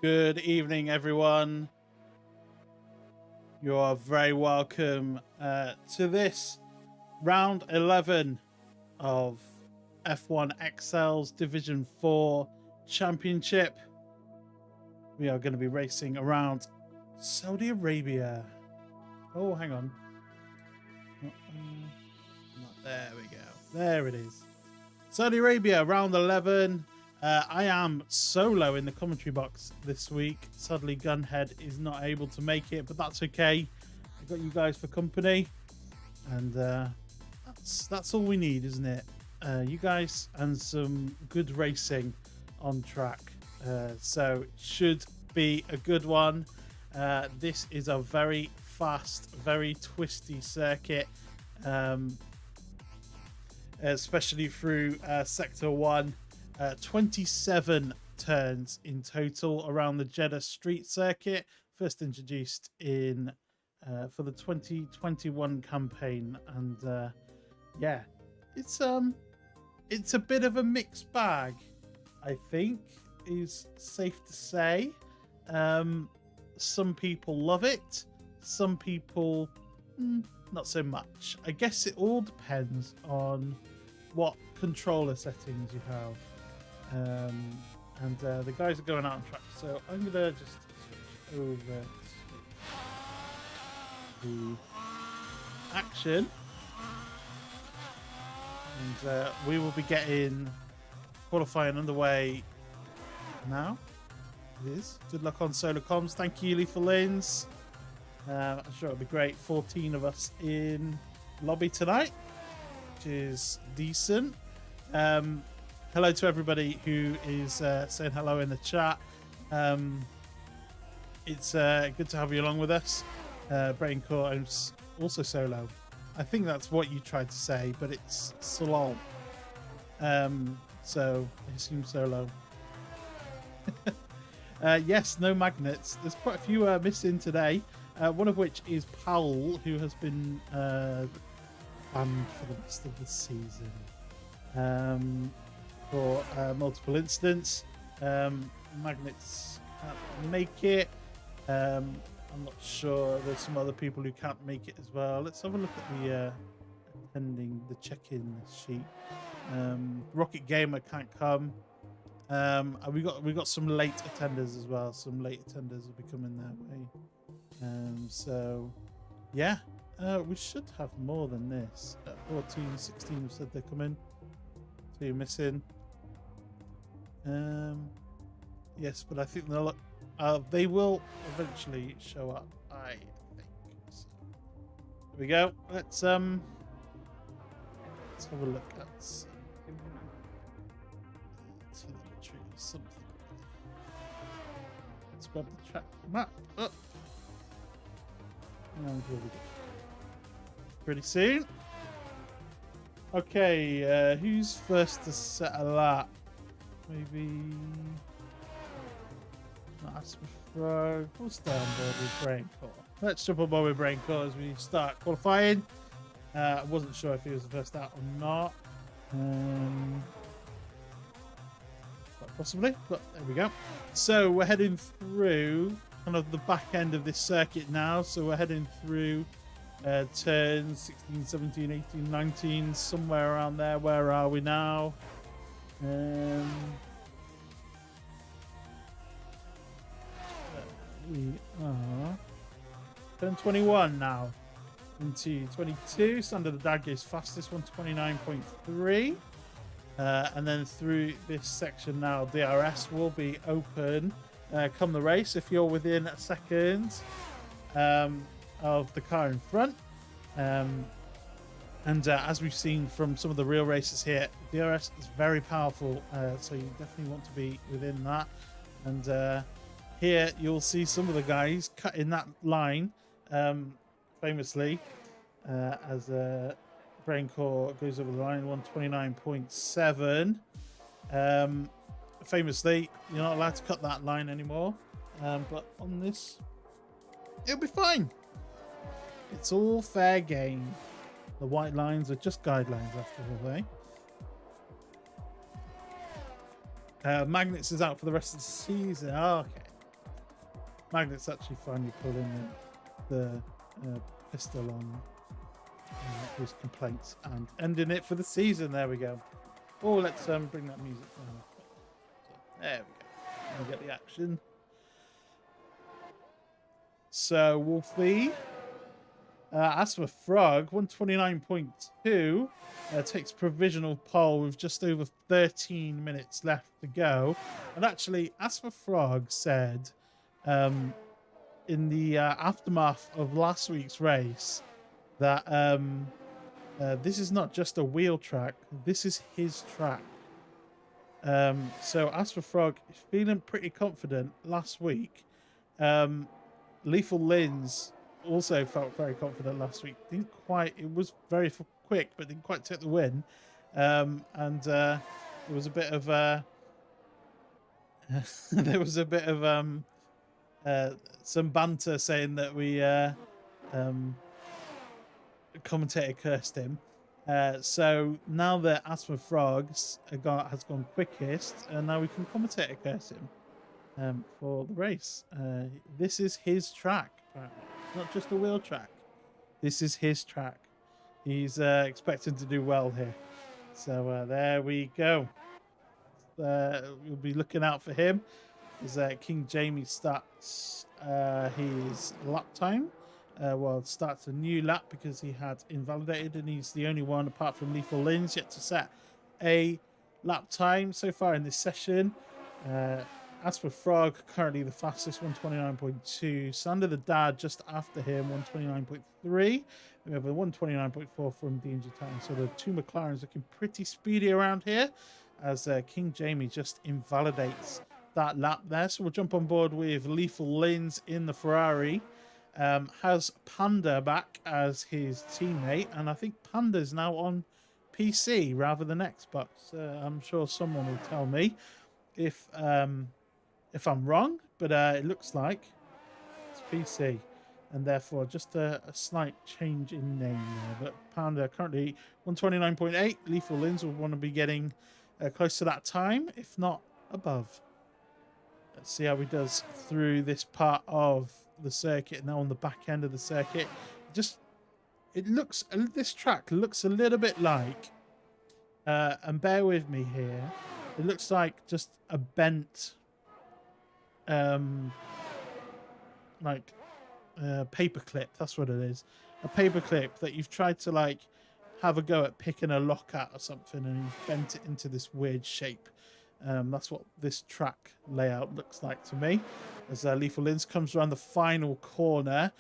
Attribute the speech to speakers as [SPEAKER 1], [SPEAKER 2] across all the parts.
[SPEAKER 1] Good evening, everyone. You are very welcome to this round 11 of F1XL's Division 4 Championship. We are going to be racing around Saudi Arabia. Oh, hang on. There we go. There it is. Saudi Arabia, round 11. I am solo in the commentary box this week. Sadly, Gunhead is not able to make it, but that's okay. I've got you guys for company, and that's all we need, isn't it? You guys and some good racing on track. So it should be a good one. This is a very fast, very twisty circuit, especially through Sector 1. 27 turns in total around the Jeddah Street Circuit, first introduced in for the 2021 campaign, and yeah, it's a bit of a mixed bag, I think is safe to say. Some people love it, some people not so much. I guess it all depends on what controller settings you have. And the guys are going out on track, so I'm gonna just switch over to the action, and we will be getting qualifying underway now. It is. Good luck on Solar Comms. Thank you, Lethal Lins. I'm sure it'll be great. 14 of us in lobby tonight, which is decent. Hello to everybody who is saying hello in the chat. It's good to have you along with us. Braincore is also solo. I think that's what you tried to say, but it's solo. So I assume solo. Yes, no magnets. There's quite a few missing today. One of which is Powell, who has been banned for the rest of the season. For multiple incidents. Magnets can't make it. I'm not sure. There's some other people who can't make it as well. Let's have a look at the attending, the check-in sheet. Rocket Gamer can't come. And we got some late attenders as well. Some late attenders will be coming that way. So yeah, we should have more than this. 14, 16 have said they're coming. 2 missing. Yes, but I think they will eventually show up, I think. So, here we go. Let's have a look at telemetry or something. Let's grab the track map up. And here we go. Pretty soon. Okay, who's first to settle that? Maybe not Asperfro. We'll stay on board with Braincore. Let's jump on board with Braincore as we start qualifying. I wasn't sure if he was the first out or not. Quite possibly, but there we go. So we're heading through kind of the back end of this circuit now. So we're heading through turns 16, 17, 18, 19, somewhere around there. Where are we now? We are turn 21 now into 22. Sander the Dag is fastest, 129.3. And then through this section now, DRS will be open come the race if you're within a second of the car in front. And as we've seen from some of the real races here, DRS is very powerful, so you definitely want to be within that. And here you'll see some of the guys cutting that line, famously, as Braincore goes over the line, 129.7. Famously, you're not allowed to cut that line anymore, but on this, it'll be fine. It's all fair game. The white lines are just guidelines after all, eh? Magnets is out for the rest of the season. Oh, okay. Magnet's actually finally pulling the pistol on his complaints and ending it for the season. There we go. Oh, let's bring that music down. There we go. We get the action. So Wolfie, Asthma Frog, 129.2, takes provisional pole with just over 13 minutes left to go. And actually, Asthma Frog said in the aftermath of last week's race that this is not just a wheel track, this is his track. So Asthma Frog is feeling pretty confident last week. Lethal Lins also felt very confident last week. Didn't quite, it was very quick, but didn't quite take the win. And there was a bit of some banter saying that we commentator cursed him. So now that Asthma Frogs has gone quickest, and now we can commentator curse him for the race. This is his track, apparently. Not just a wheel track. This is his track. He's expecting to do well here. So there we go. We'll be looking out for him as King Jamie starts his lap time. Starts a new lap because he had invalidated, and he's the only one apart from Lethal Lins yet to set a lap time so far in this session. As for Frog, currently the fastest, 129.2. Sander the Dad just after him, 129.3. We have a 129.4 from DNG Titan. So the two McLarens looking pretty speedy around here as King Jamie just invalidates that lap there. So we'll jump on board with Lethal Lins in the Ferrari. Has Panda back as his teammate, and I think Panda's now on PC rather than Xbox. I'm sure someone will tell me if I'm wrong, but it looks like it's PC, and therefore just a slight change in name there. But Panda currently 129.8. Lethal Lins will want to be getting close to that time, if not above. Let's see how he does through this part of the circuit. Now on the back end of the circuit, this track looks a little bit like, and bear with me here, it looks like just a bent paper clip. That's what it is, a paper clip that you've tried to like have a go at picking a lock at or something, and you've bent it into this weird shape. That's what this track layout looks like to me. As Lethal Lins comes around the final corner,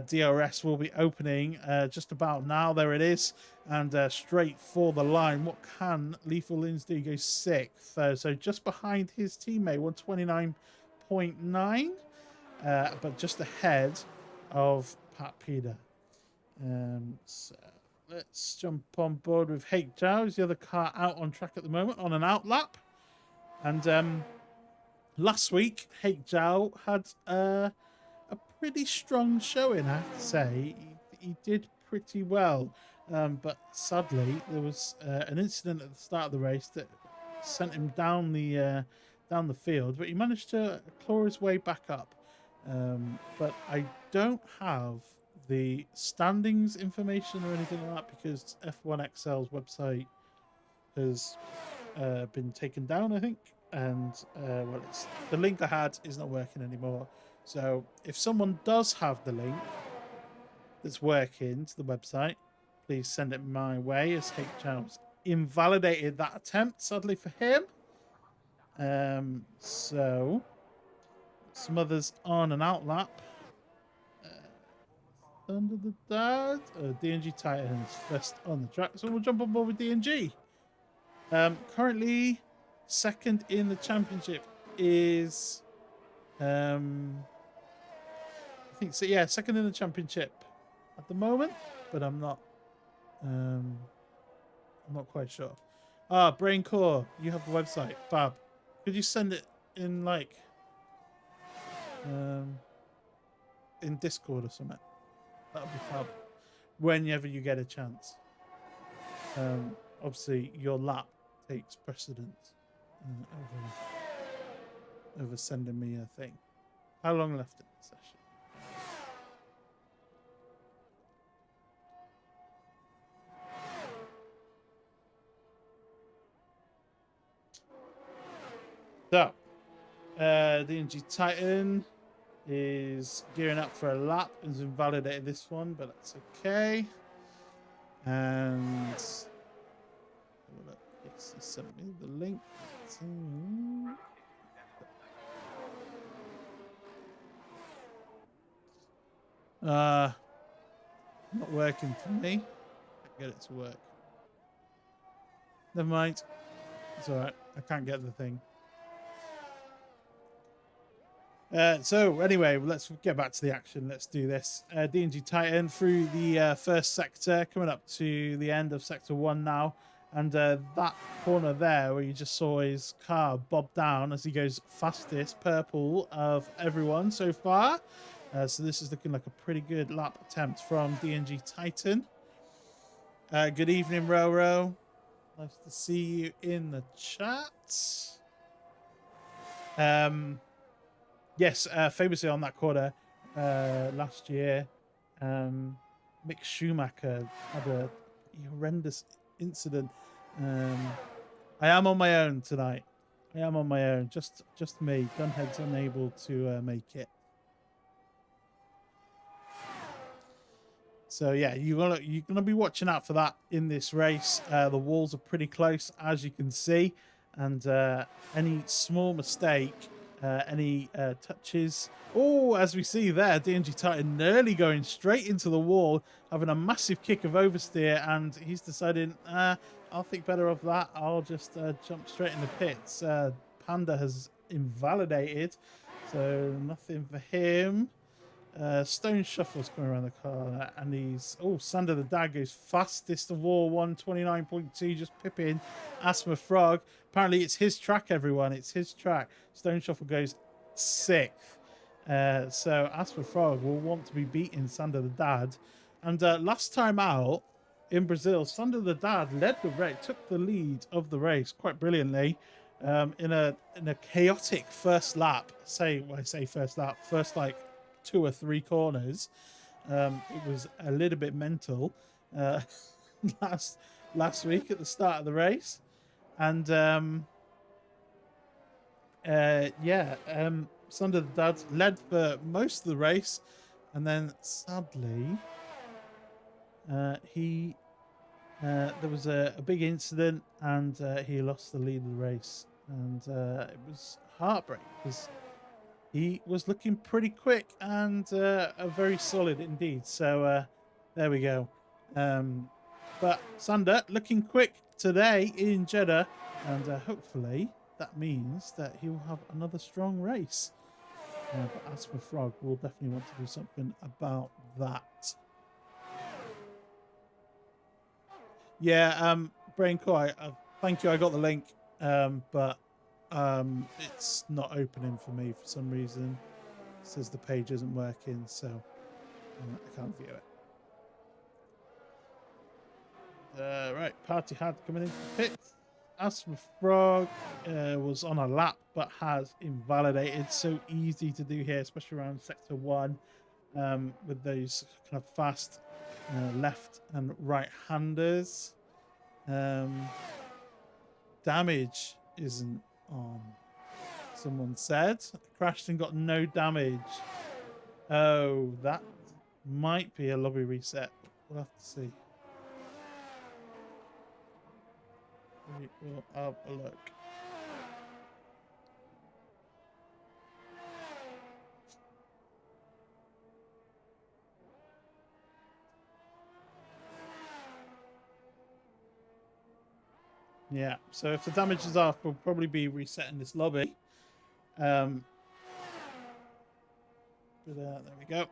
[SPEAKER 1] DRS will be opening just about now. There it is, and straight for the line. What can Lethal Lins do? He goes 6th, so just behind his teammate, 129.9, but just ahead of Pat Peter. So let's jump on board with Hake Zhao. Is the other car out on track at the moment on an out lap. And last week, Hake Zhao had a pretty strong showing, I have to say. He did pretty well. But sadly, there was an incident at the start of the race that sent him down the field. But he managed to claw his way back up. But I don't have the standings information or anything like that because F1XL's website has been taken down, I think, and the link I had is not working anymore. So if someone does have the link that's working to the website, please send it my way, as Hake Zhao's invalidated that attempt, sadly for him. So some others on an out lap. Under the Dad, DNG Titans first on the track, so we'll jump on board with DNG. Currently second in the championship is I think so, yeah, second in the championship at the moment, but I'm not quite sure. Brain Core, you have the website, fab. Could you send it in like in Discord or something? That would be fab whenever you get a chance. Obviously your lap takes precedence over sending me a thing. How long left in the session? So, DNG Titan is gearing up for a lap and has invalidated this one, but that's okay. And yes, he sent me the link. Not working for me. Get it to work. Never mind. It's all right. I can't get the thing. So anyway, let's get back to the action. Let's do this. DNG Titan through the first sector, coming up to the end of sector 1 now. And that corner there where you just saw his car bob down as he goes fastest purple of everyone so far. So this is looking like a pretty good lap attempt from DNG Titan. Good evening, Roro. Nice to see you in the chat. Yes, famously on that corner last year, Mick Schumacher had a horrendous incident. I am on my own tonight. I am on my own. Just me. Gunhead's unable to make it. So yeah, you're gonna be watching out for that in this race. The walls are pretty close, as you can see, and any small mistake, any touches. Oh, as we see there, DNG Titan nearly going straight into the wall, having a massive kick of oversteer, and he's deciding, I'll think better of that. I'll just jump straight in the pits. Panda has invalidated, so nothing for him. Stone Shuffle's coming around the car, and he's Sander the Dad goes fastest of all, 129.2, just pipping Asthma Frog. Apparently it's his track, everyone. It's his track. Stone Shuffle goes 6th. So Asthma Frog will want to be beating Sander the Dad. And last time out in Brazil, Sander the Dad led the race, took the lead of the race quite brilliantly. In a chaotic first lap. When I say first lap, first like 2 or 3 corners. It was a little bit mental last week at the start of the race, and Sander the Dad led for most of the race, and then sadly there was a big incident, and he lost the lead of the race, and it was heartbreaking because he was looking pretty quick and very solid indeed. So there we go. But Sander looking quick today in Jeddah, and hopefully that means that he will have another strong race. But Asthma Frog will definitely want to do something about that. Yeah, Braincore, thank you. I got the link, but it's not opening for me for some reason. It says the page isn't working, so I can't view it. Right, Party Had coming into the pit. Asthma Frog was on a lap but has invalidated. So easy to do here, especially around sector 1 with those kind of fast left and right handers. Damage isn't on. Someone said crashed and got no damage. Oh, that might be a lobby reset. We'll have to see. We will have a look. Yeah, so if the damage is off, we'll probably be resetting this lobby. But there we go.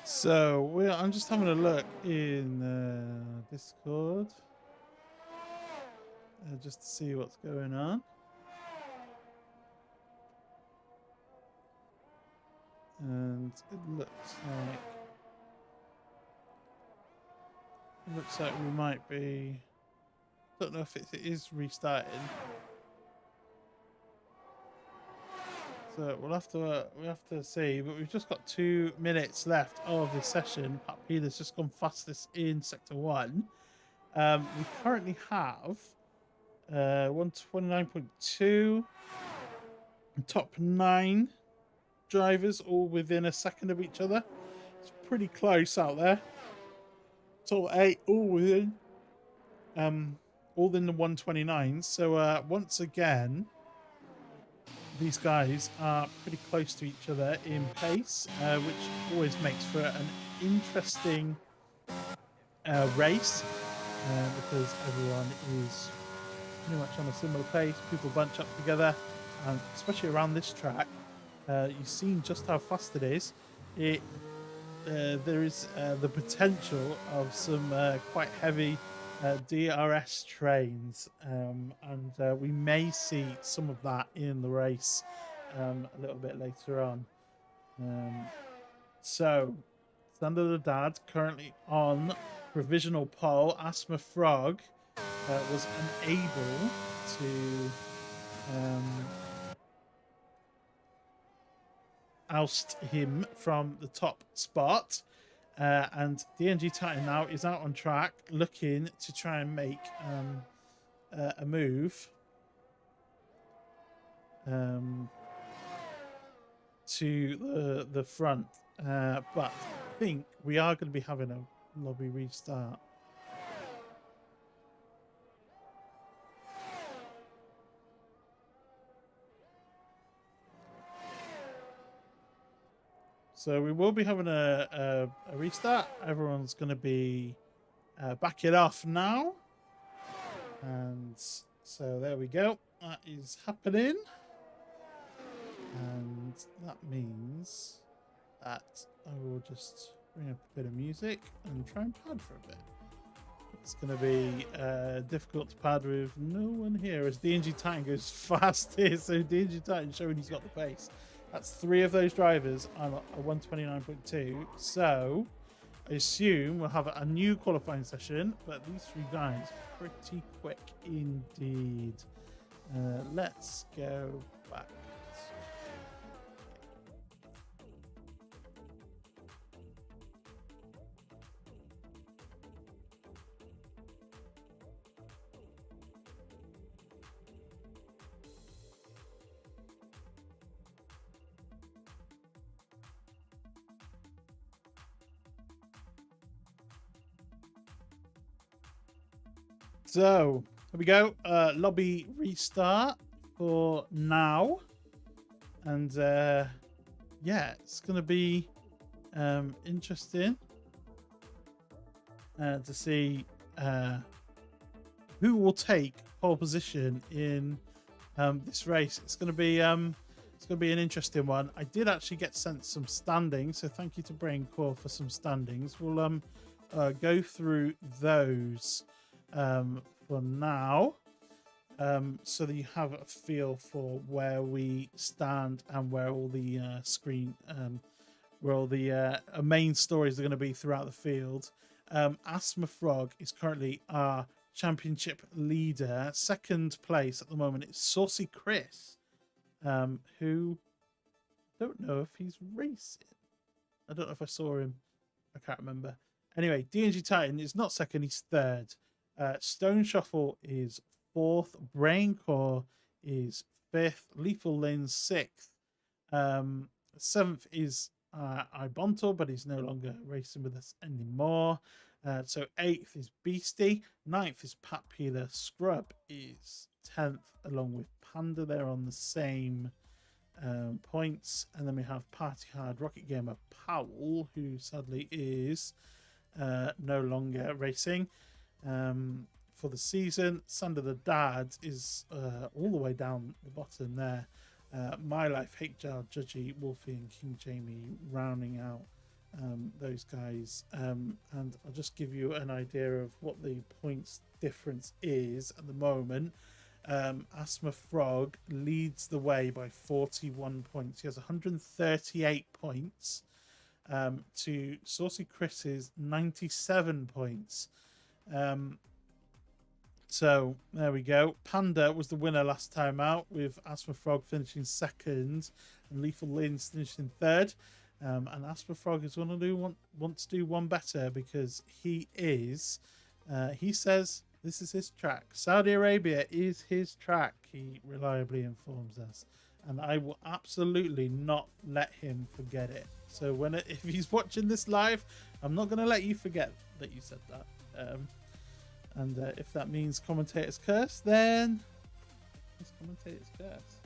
[SPEAKER 1] So I'm just having a look in Discord just to see what's going on. And it looks like we might be. Don't know if it is restarting. So we'll have to see. But we've just got 2 minutes left of this session. Pat Peter's just gone fastest in Sector 1. We currently have 129.2 top 9 drivers all within a second of each other. It's pretty close out there. Top 8 all within all in the 129s. So once again, these guys are pretty close to each other in pace, which always makes for an interesting race because everyone is pretty much on a similar pace. People bunch up together, and especially around this track, you've seen just how fast it is. There is the potential of some quite heavy DRS trains, and we may see some of that in the race a little bit later on. So, Thunder the Dad currently on provisional pole. Asthma Frog was unable to oust him from the top spot. And DNG Titan now is out on track looking to try and make a move to the front. But I think we are going to be having a lobby restart. So we will be having a restart. Everyone's going to be backing off now. And so there we go. That is happening. And that means that I will just bring up a bit of music and try and pad for a bit. It's going to be difficult to pad with no one here as DNG Titan goes fast here. So DNG Titan showing he's got the pace. That's 3 of those drivers on a 129.2. So I assume we'll have a new qualifying session, but these 3 guys pretty quick indeed. Let's go back. So here we go. Lobby restart for now, and yeah, it's gonna be interesting to see who will take pole position in this race. It's gonna be an interesting one. I did actually get sent some standings, so thank you to Brain Core for some standings. We'll go through those for now, so that you have a feel for where we stand and where all the where all the main stories are going to be throughout the field. Asthma Frog is currently our championship leader. Second place at the moment is Saucy Chris, who I don't know if he's racing. I don't know if I saw him. I can't remember. Anyway, DNG Titan is not second, he's third. Stone Shuffle is 4th. Brain Core is 5th. Lethal Lens 6th. 7th is Ibonto, but he's no longer racing with us anymore. So 8th is Beastie. 9th is Pat Peeler. Scrub is 10th, along with Panda. They're on the same points. And then we have Party Hard Rocket Gamer Powell, who sadly is no longer racing for the season. Sander the Dad is all the way down the bottom there. My Life, Hate Jar, Judgy, Wolfie and King Jamie rounding out those guys, and I'll just give you an idea of what the points difference is at the moment. Asthma Frog leads the way by 41 points. He has 138 points to Saucy Chris's 97 points. So there we go. Panda was the winner last time out, with Asthma Frog finishing second and Lethal Lins finishing third. And Asthma Frog is want to do one better, because he says this is his track. Saudi Arabia is his track, he reliably informs us. And I will absolutely not let him forget it. So if he's watching this live, I'm not going to let you forget that you said that. And if that means commentator's curse, then it's commentator's curse.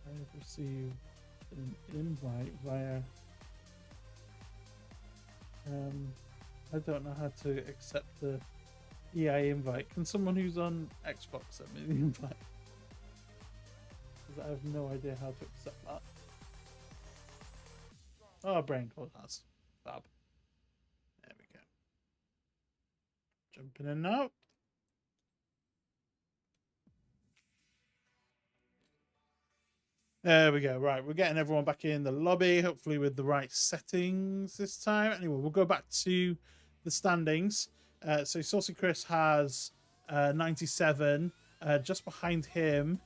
[SPEAKER 1] I have received an invite via... I don't know how to accept the EA invite. Can someone who's on Xbox send me the invite? Because I have no idea how to accept that. Oh, Brain Code has. Fab. There we go. Jumping in now. There we go. Right, we're getting everyone back in the lobby, hopefully with the right settings this time. Anyway, we'll go back to the standings. So Saucy Chris has 97. Just behind him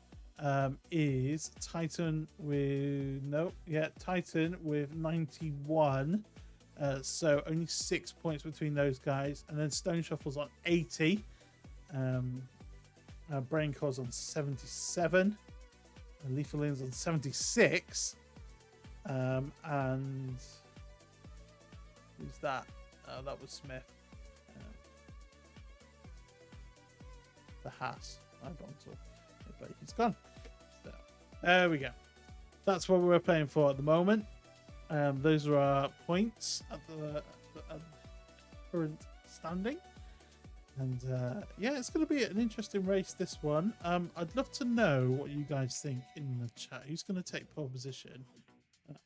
[SPEAKER 1] is Titan with Titan with 91. So only 6 points between those guys, and then Stone Shuffle's on 80. Brain Core's on 77. And Lethal Lins on 76. And who's that? That was Smith. The Haas. I've gone to, but he's gone. So, there we go. That's what we're playing for at the moment. Those are our points at the current standing. And yeah, it's going to be an interesting race, this one. I'd love to know what you guys think in the chat. Who's going to take pole position?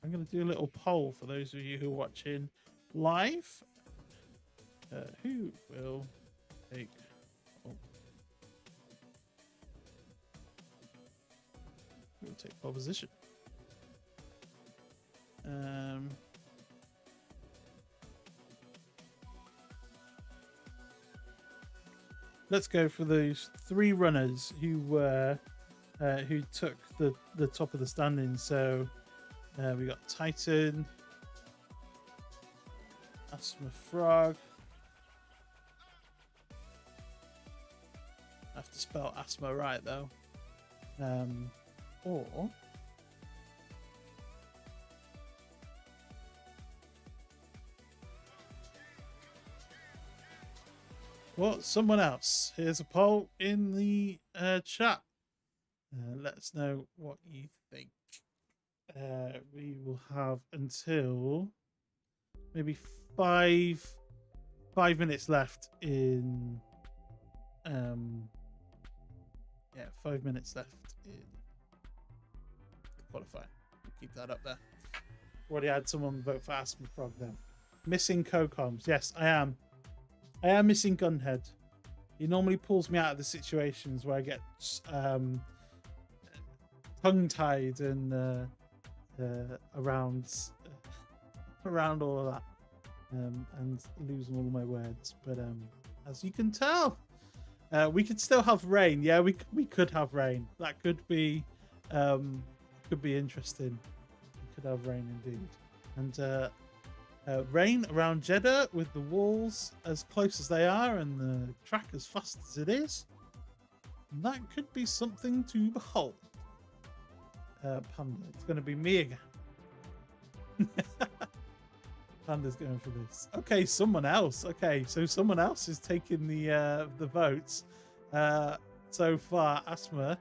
[SPEAKER 1] I'm going to do a little poll for those of you who are watching live. Who will take pole? Who will take pole position? Let's go for those three runners who took the top of the standings. So we got Titan, Asthma Frog. I have to spell asthma right though. Or well, someone else. Here's a poll in the chat. Let us know what you think. We will have until maybe five minutes left in 5 minutes left in the qualifier. We'll keep that up there. Already had someone vote for Aspen Frog then. Missing co-coms. Yes, I am. I am missing Gunhead. He normally pulls me out of the situations where I get tongue-tied and around all of that, and losing all my words. But as you can tell, we could still have rain. Yeah, we could have rain. That could be interesting. We could have rain indeed, and. Rain around Jeddah with the walls as close as they are and the track as fast as it is. That could be something to behold. Panda, it's going to be me again. Panda's going for this. Okay, someone else. Okay, so someone else is taking the votes. So far, Asthma,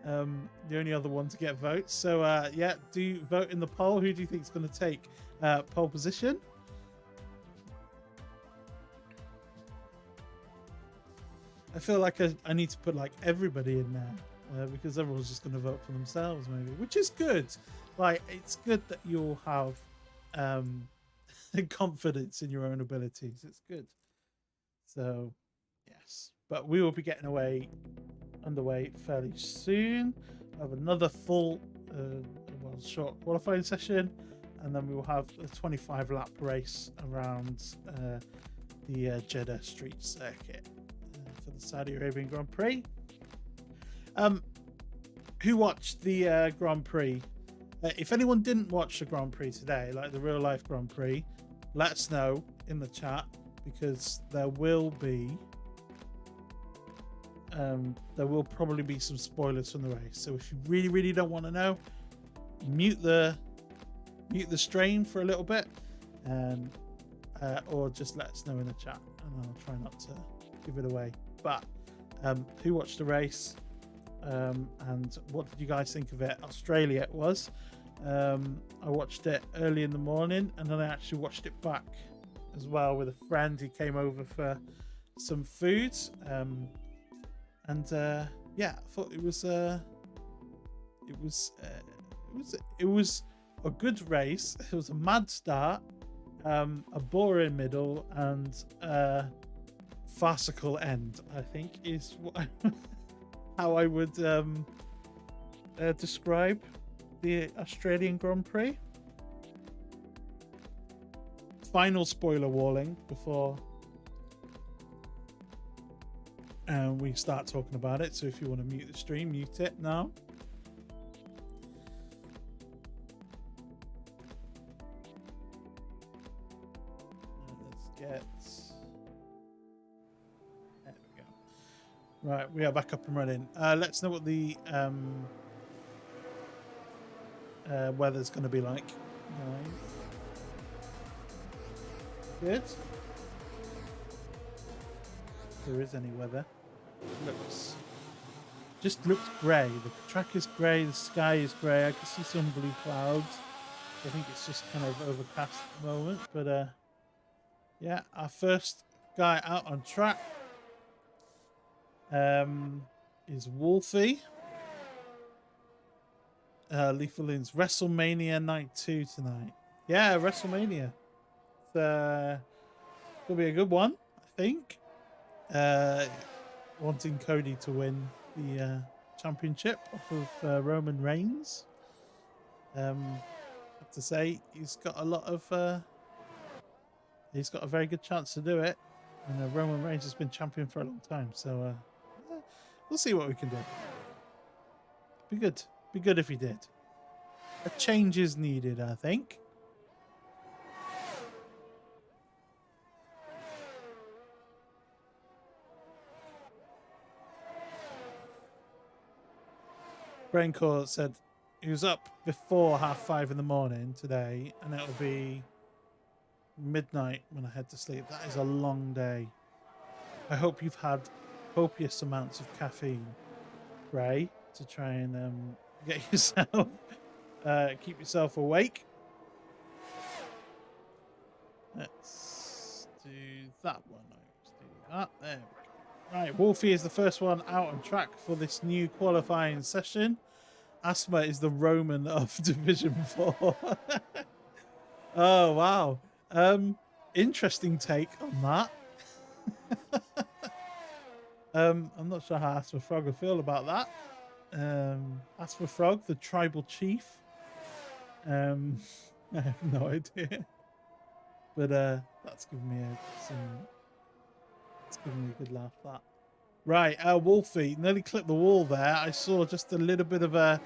[SPEAKER 1] the only other one to get votes. So yeah, do vote in the poll. Who do you think is going to take pole position? I feel like I need to put like everybody in there. because everyone's just going to vote for themselves, maybe, which is good. Like, it's good that you'll have confidence in your own abilities. It's good. So, yes, but we will be getting underway fairly soon. I have another full, short qualifying session, and then we will have a 25 lap race around the Jeddah Street Circuit for the Saudi Arabian Grand Prix. Who watched the Grand Prix? If anyone didn't watch the Grand Prix today, like the real life Grand Prix, let us know in the chat, because there will probably be some spoilers from the race. So if you really don't want to know, mute the stream for a little bit, or just let us know in the chat, and I'll try not to give it away. But who watched the race, and what did you guys think of it? Australia it was. I watched it early in the morning, and then I actually watched it back as well with a friend who came over for some food. Yeah, I thought it was a good race. It was a mad start, a boring middle, and a farcical end, I think is how I would describe the Australian Grand Prix. Final spoiler warning before we start talking about it. So if you want to mute the stream, mute it now. There we go. Right, we are back up and running. Let's know what the weather's going to be like. Nice. Good. If there is any weather. Just looks grey. The track is grey, the sky is grey. I can see some blue clouds. I think it's just kind of overcast at the moment. But yeah, our first guy out on track is Wolfie. Lethal Lynn's WrestleMania Night 2 tonight. Yeah, WrestleMania. It's gonna be a good one, I think. Wanting Cody to win the championship off of Roman Reigns. I have to say, he's got a lot of he's got a very good chance to do it, and Roman Reigns has been champion for a long time, so we'll see what we can do. Be good if he did. A change is needed, I think. Braincore said he was up before 5:30 in the morning today, and it'll be midnight when I head to sleep. That is a long day. I hope you've had copious amounts of caffeine, Ray, to try and get yourself keep yourself awake. Let's do that one. Let's do that. There we go. Right, Wolfie is the first one out on track for this new qualifying session. Asma is the Roman of Division 4. Oh, wow. Interesting take on that. I'm not sure how Asma Frog will feel about that. Asma Frog, the tribal chief. I have no idea. But that's giving me a good laugh, that. Right, Wolfie nearly clipped the wall there. I saw just a little bit of a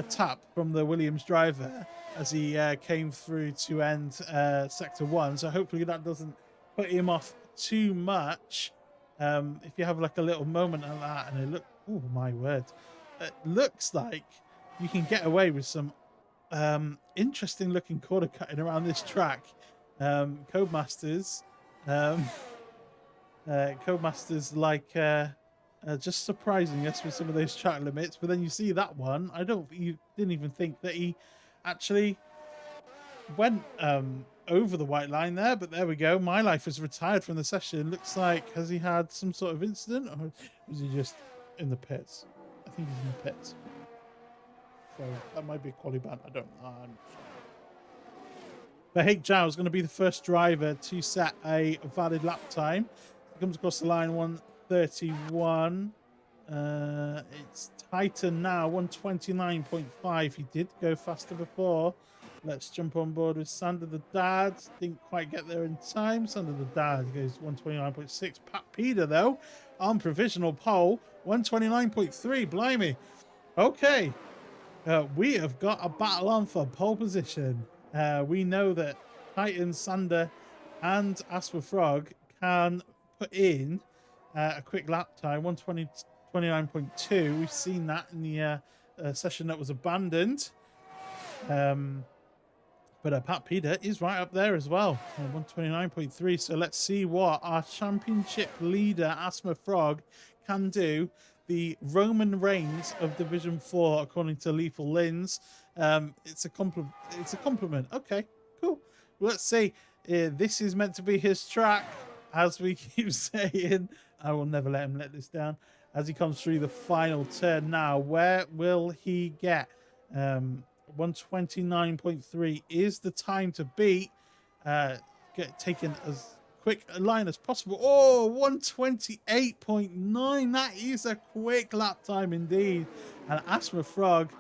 [SPEAKER 1] tap from the Williams driver as he came through to end Sector 1. So hopefully that doesn't put him off too much. If you have like a little moment like that, and oh my word, it looks like you can get away with some interesting looking corner cutting around this track. Codemasters like just surprising us with some of those track limits, but then you see that one. You didn't even think that he actually went over the white line there, but there we go. My Life is retired from the session. Looks like, has he had some sort of incident, or was he just in the pits? I think he's in the pits. So that might be a quality ban. I don't know. But Hake Zhao is going to be the first driver to set a valid lap time. He comes across the line 1:31. It's Titan now 1:29.5. He did go faster before. Let's jump on board with Sander the Dad. Didn't quite get there in time. Sander the Dad goes 1:29.6. Pat Peter though on provisional pole 1:29.3. Blimey. Okay. We have got a battle on for pole position. We know that Titan, Sander, and Asper Frog can put in a quick lap time, 1:29.2. We've seen that in the session that was abandoned. But Pat Peter is right up there as well, 1:29.3. So let's see what our championship leader, Asper Frog, can do. The Roman Reigns of Division 4, according to Lethal Lins. It's a compliment. Okay, cool. Let's see. This is meant to be his track, as we keep saying. I will never let him let this down. As he comes through the final turn now, where will he get? 1:29.3 is the time to beat. Get taken as quick a line as possible. Oh, 1:28.9. That is a quick lap time indeed. And Asper Frog,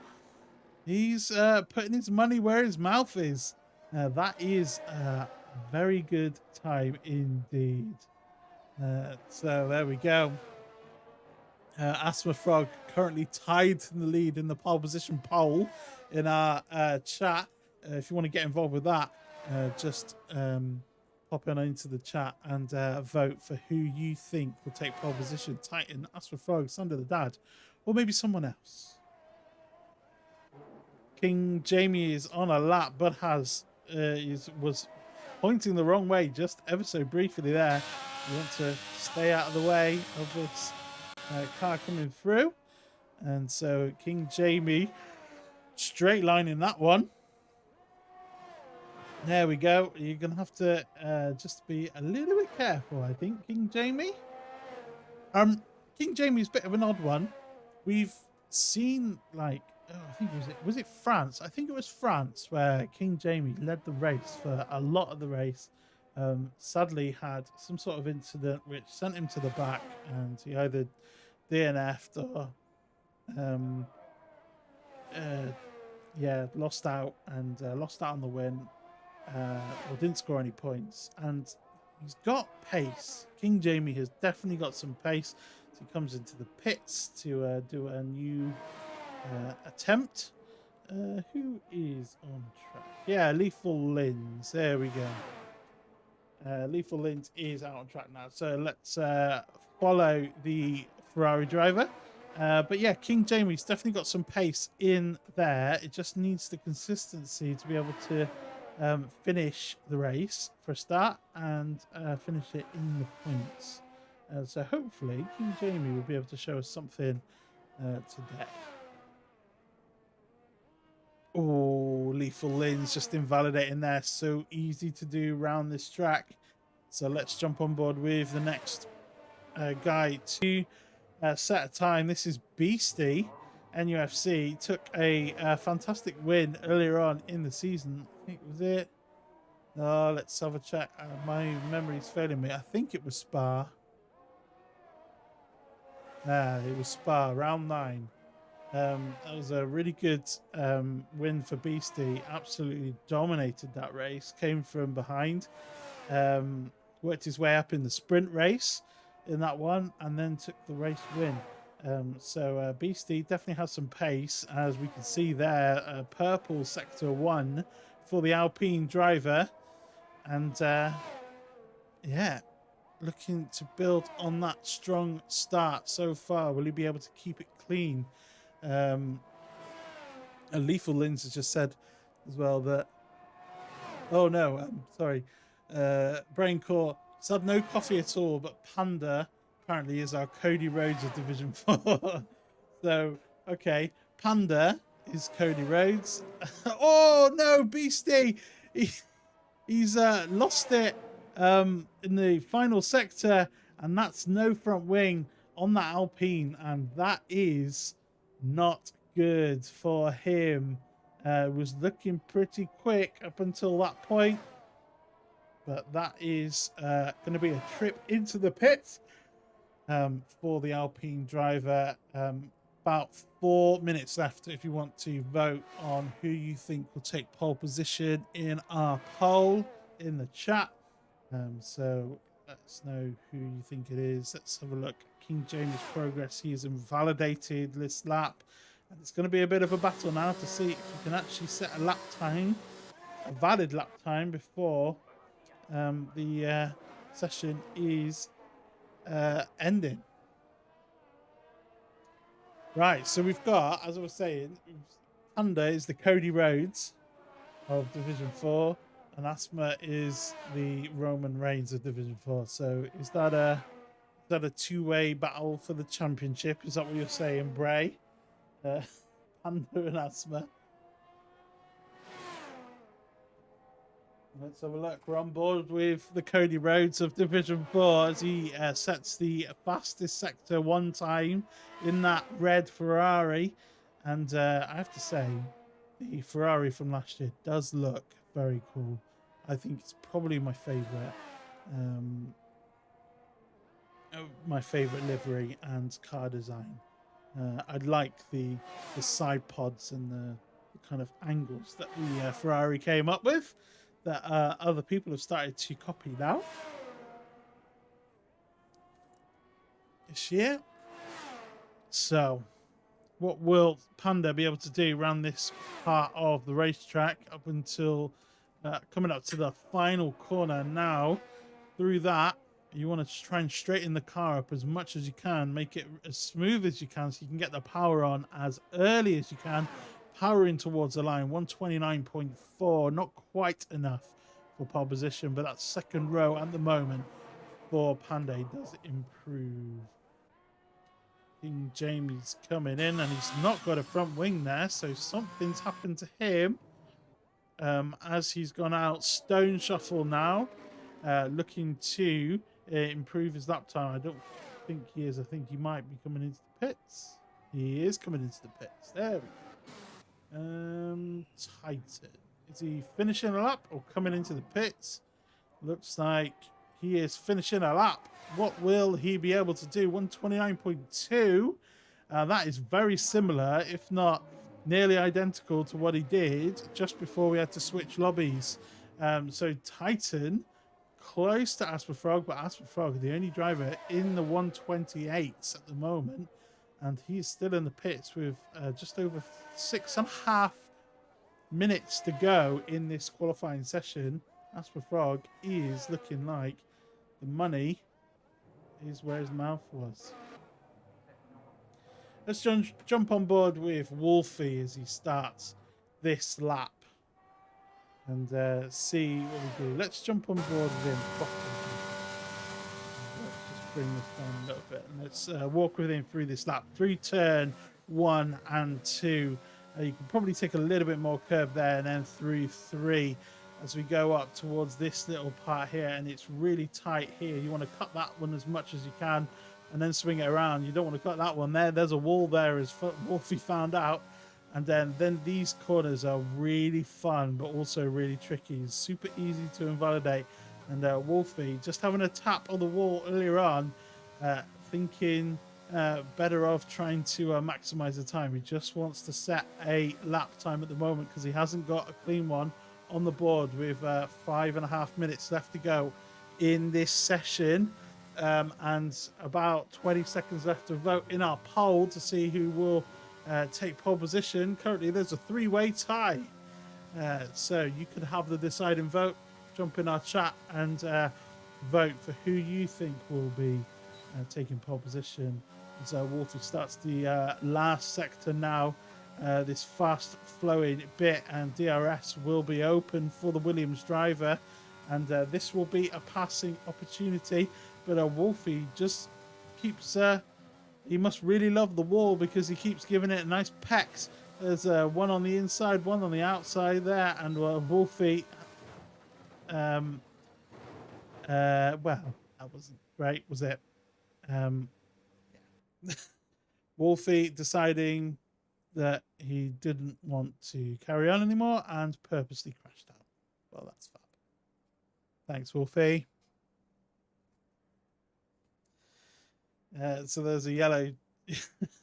[SPEAKER 1] he's putting his money where his mouth is. That is a very good time indeed. So there we go. Asper Frog currently tied in the lead in the pole position poll in our chat. If you want to get involved with that, just pop on into the chat and vote for who you think will take pole position. Titan, Asper Frog, Sander the Dad, or maybe someone else. King Jamie is on a lap, but was pointing the wrong way just ever so briefly there. You want to stay out of the way of this car coming through. And so King Jamie straight line in that one. There we go. You're going to have to just be a little bit careful, I think, King Jamie. King Jamie's a bit of an odd one. We've seen, like, I think was it France? I think it was France where King Jamie led the race for a lot of the race. Sadly had some sort of incident which sent him to the back, and he either DNF'd or lost out on the win, or didn't score any points. And he's got pace. King Jamie has definitely got some pace. So he comes into the pits to do a new attempt. Who is on track? Yeah, Lethal Lins. There we go. Lethal Lins is out on track now. So let's follow the Ferrari driver. But yeah, King Jamie's definitely got some pace in there. It just needs the consistency to be able to finish the race for a start and finish it in the points. So hopefully King Jamie will be able to show us something today. Oh, Lethal Lins just invalidating there. So easy to do around this track. So let's jump on board with the next guy to set a time. This is Beastie. NUFC took a fantastic win earlier on in the season. I think was it. Oh, let's have a check. My memory's failing me. I think it was Spa. It was Spa, round 9. That was a really good win for Beastie. Absolutely dominated that race. Came from behind. Worked his way up in the sprint race in that one, and then took the race win. So Beastie definitely has some pace, as we can see there. Purple sector 1 for the Alpine driver, and yeah, looking to build on that strong start so far. Will he be able to keep it clean? And Lethal Lins has just said as well that, oh no, I'm sorry, Brain Core said no coffee at all, but Panda apparently is our Cody Rhodes of Division 4. So, okay, Panda is Cody Rhodes. Oh no, Beastie! He's lost it in the final sector, and that's no front wing on that Alpine, and that is Not good for him. Was looking pretty quick up until that point. But that is going to be a trip into the pits for the Alpine driver. About 4 minutes left if you want to vote on who you think will take pole position in our poll in the chat. So let us know who you think it is. Let's have a look. King James Progress, he has invalidated this lap. And it's going to be a bit of a battle now to see if you can actually set a lap time, a valid lap time, before the session is ending. Right, so we've got, as I was saying, Panda is the Cody Rhodes of Division 4, and Asthma is the Roman Reigns of Division 4. So is that a two-way battle for the championship? Is that what you're saying, Bray? Panda and Asthma. Let's have a look. We're on board with the Cody Rhodes of Division 4 as he sets the fastest Sector 1 time in that red Ferrari. And I have to say, the Ferrari from last year does look very cool. I think it's probably my favourite livery and car design. I like the side pods and the kind of angles that the Ferrari came up with, that other people have started to copy now this year. So what will Panda be able to do around this part of the racetrack up until coming up to the final corner now? Through that, you want to try and straighten the car up as much as you can, make it as smooth as you can so you can get the power on as early as you can. Powering towards the line, 129.4, not quite enough for pole position, but that second row at the moment for Panda does improve. King Jamie's coming in and he's not got a front wing there, so something's happened to him as he's gone out. Stone Shuffle now, looking to improve his lap time. I don't think he is. I think he might be coming into the pits. He is coming into the pits. There we go. Titan. Is he finishing a lap or coming into the pits? Looks like he is finishing a lap. What will he be able to do? 129.2. That is very similar, if not nearly identical to what he did just before we had to switch lobbies. So Titan close to Asper Frog, but Asper Frog, the only driver in the 128s at the moment. And he's still in the pits with just over 6.5 minutes to go in this qualifying session. Asper Frog is looking like the money is where his mouth was. Let's jump on board with Wolfie as he starts this lap and see what we do. Let's jump on board with him properly. Bring this down a little bit and let's walk with him through this lap, through turn 1 and 2. You can probably take a little bit more curve there, and then through 3 as we go up towards this little part here, and it's really tight here. You want to cut that one as much as you can and then swing it around. You don't want to cut that one there. There's a wall there, as Wolfie found out. And then these corners are really fun but also really tricky. It's super easy to invalidate. And Wolfie just having a tap on the wall earlier on, thinking better off trying to maximize the time. He just wants to set a lap time at the moment because he hasn't got a clean one on the board with 5.5 minutes left to go in this session, and about 20 seconds left to vote in our poll to see who will take pole position. Currently there's a 3-way tie, so you could have the deciding vote. Jump in our chat and vote for who you think will be taking pole position. As Wolfie starts the last sector now, this fast flowing bit, and DRS will be open for the Williams driver, and this will be a passing opportunity. But Wolfie just keeps, he must really love the wall because he keeps giving it a nice pecks. There's one on the inside, one on the outside there, and Wolfie, well, that wasn't great, was it? Yeah. Wolfie deciding that he didn't want to carry on anymore and purposely crashed out. Well, that's fab. Thanks, Wolfie. So there's a yellow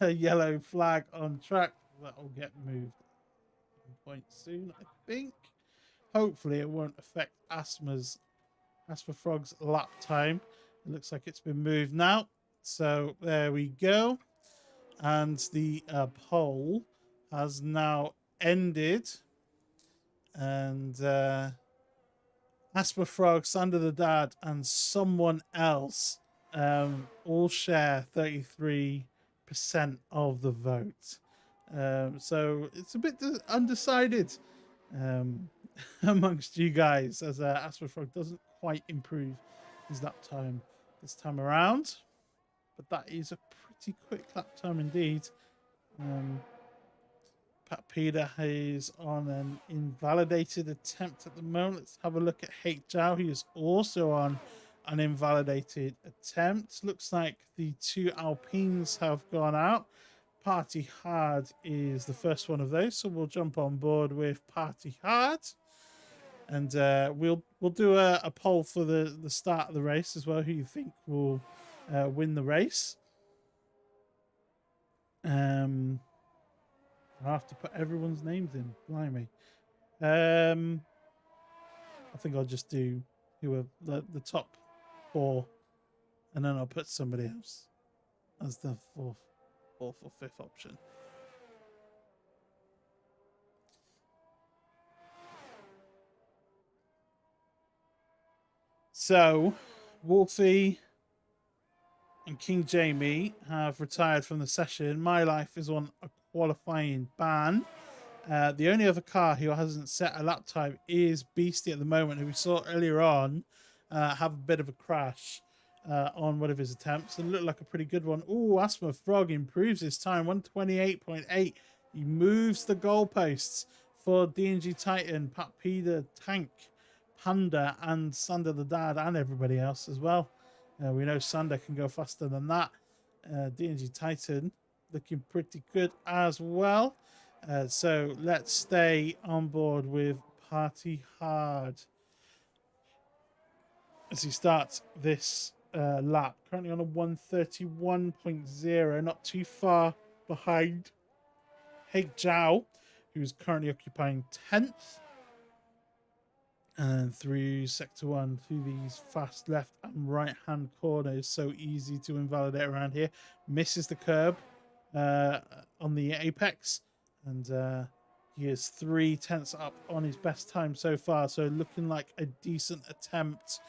[SPEAKER 1] a yellow flag on track that will get moved point soon, I think. Hopefully it won't affect Asthma Frog's lap time. It looks like it's been moved now. So there we go. And the poll has now ended. And Asthma Frog, Sander the Dad, and someone else all share 33% of the vote. So it's a bit undecided amongst you guys, as Asthma Frog doesn't quite improve his lap time this time around. But that is a pretty quick lap time indeed. Pat Peter is on an invalidated attempt at the moment. Let's have a look at Hate Zhao. He is also on an invalidated attempt. Looks like the two Alpines have gone out. Party Hard is the first one of those, so we'll jump on board with Party Hard. And we'll do a poll for the start of the race as well, who you think will win the race. I'll have to put everyone's names in. Blimey. I think I'll just do who are the top 4, and then I'll put somebody else as the fourth or 5th option. So, Wolfie and King Jamie have retired from the session. My Life is on a qualifying ban. The only other car who hasn't set a lap time is Beastie at the moment, who we saw earlier on have a bit of a crash on one of his attempts. It looked like a pretty good one. Ooh, Asthma Frog improves his time, 128.8. He moves the goalposts for DNG Titan, Pat Peter, Tank, Panda, and Sander the Dad, and everybody else as well. We know Sander can go faster than that. DNG Titan looking pretty good as well. So let's stay on board with Party Hard as he starts this lap. Currently on a 131.0, not too far behind Hate Zhao, who's currently occupying 10th. And through sector 1 through these fast left and right hand corners, so easy to invalidate around here. Misses the curb on the apex, and he is 3/10 up on his best time so far. So looking like a decent attempt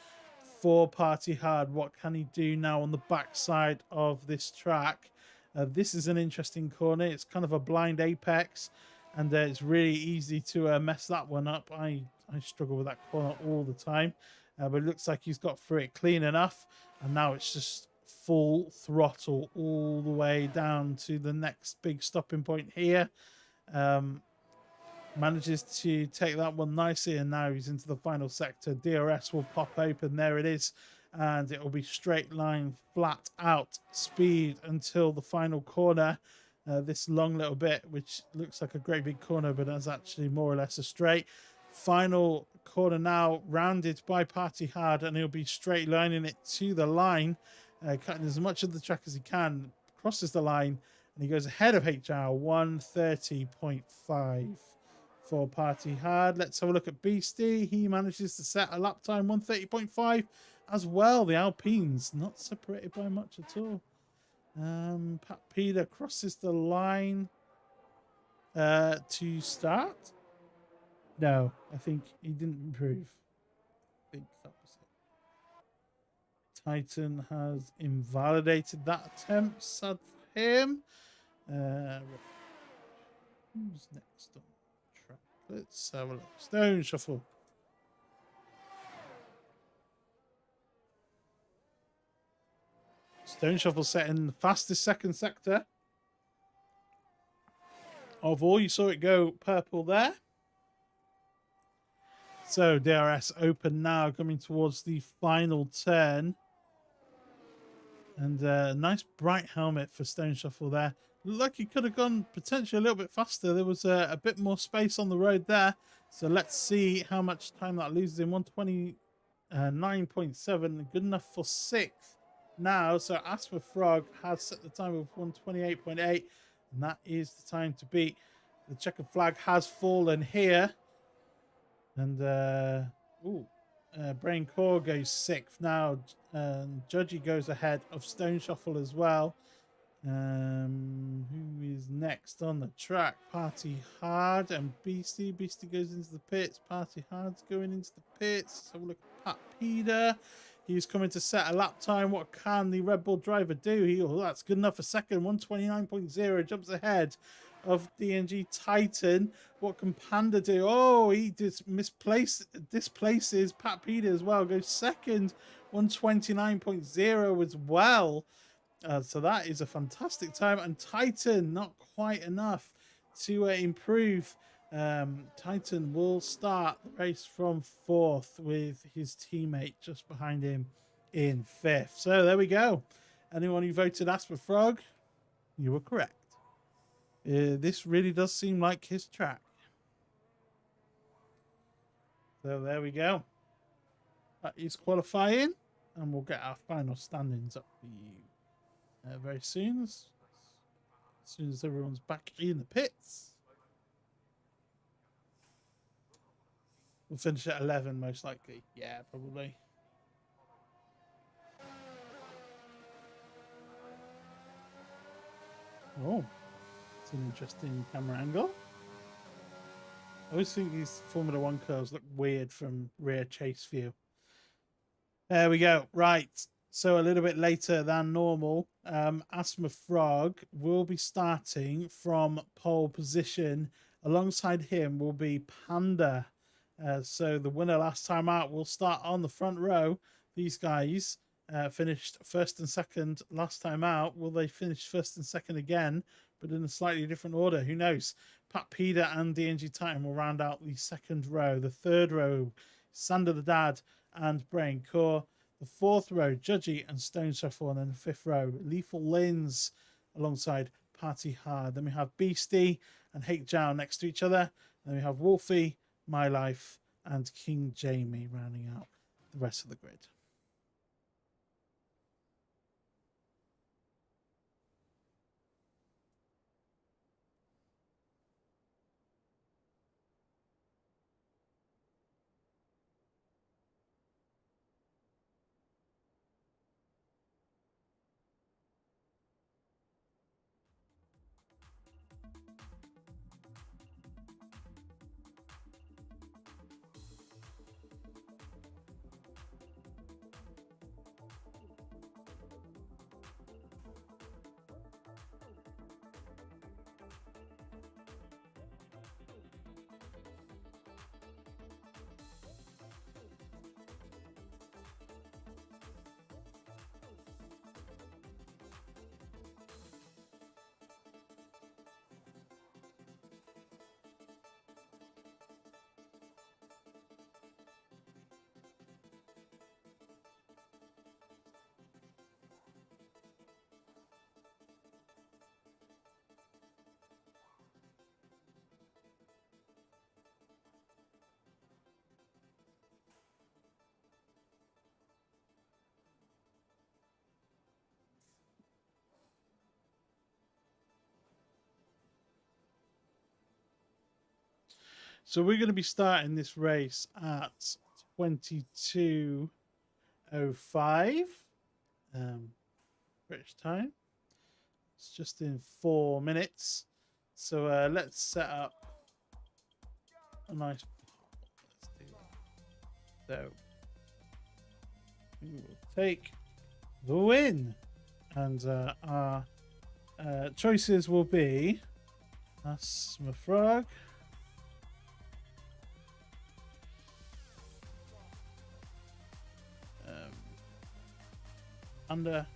[SPEAKER 1] for Party Hard. What can he do now on the backside of this track? This is an interesting corner. It's kind of a blind apex, and it's really easy to mess that one up. I struggle with that corner all the time, but it looks like he's got through it clean enough, and now it's just full throttle all the way down to the next big stopping point here. Manages to take that one nicely, and now he's into the final sector. DRS will pop open. There it is, and it will be straight line, flat out speed until the final corner. This long little bit, which looks like a great big corner, but is actually more or less a straight. Final corner now, rounded by Party Hard, and he'll be straight lining it to the line, cutting as much of the track as he can, crosses the line, and he goes ahead of HR, 130.5 for Party Hard. Let's have a look at Beastie. He manages to set a lap time, 130.5 as well. The Alpines not separated by much at all. Pat Peter crosses the line to start. No, I think he didn't improve. I think that was it. Titan has invalidated that attempt. Sad for him. Who's next on track? Let's have a look. Stone Shuffle. Stone Shuffle setting the fastest second sector of all. You saw it go purple there. So DRS open now, coming towards the final turn. And a nice bright helmet for Stone Shuffle there. Looked like he could have gone potentially a little bit faster. There was a bit more space on the road there. So let's see how much time that loses in. 129.7, good enough for 6th now. So Asper Frog has set the time of 128.8, and that is the time to beat. The checkered flag has fallen here. And Brain Core goes 6th now. Judgy goes ahead of Stone Shuffle as well. Who is next on the track? Party Hard and Beastie. Beastie goes into the pits. Party Hard's going into the pits. Let's have a look at Pat Peter. He's coming to set a lap time. What can the Red Bull driver do? That's good enough for second. 129.0 jumps ahead of DNG Titan. What can Panda do? Oh, he displaces Pat Peter as well. Goes second. 129.0 as well. So that is a fantastic time. And Titan, not quite enough to improve. Titan will start the race from 4th with his teammate just behind him in 5th. So there we go. Anyone who voted Asper Frog, you were correct. This really does seem like his track. So there we go. That is qualifying. And we'll get our final standings up for you very soon. As soon as everyone's back in the pits. We'll finish at 11 most likely. Yeah, probably. Oh, it's an interesting camera angle. I always think these Formula 1 cars look weird from rear chase view. There we go. Right. So a little bit later than normal, Asthma Frog will be starting from pole position. Alongside him will be Panda. So the winner last time out will start on the front row. These guys finished 1st and 2nd last time out. Will they finish 1st and 2nd again, but in a slightly different order? Who knows? Pat Peter and DNG Titan will round out the 2nd row. The 3rd row, Sander the Dad and Brain Core. The 4th row, Judgy and Stone Shuffle. And then the 5th row, Lethal Lins alongside Party Hard. Then we have Beastie and Hake Jow next to each other. And then we have Wolfie, My Life, and King Jamie rounding out the rest of the grid. So we're going to be starting this race at 22:05 British time. It's just in 4 minutes. So let's set up a nice. Let's do that. So we will take the win, and our choices will be Asthma Frog, under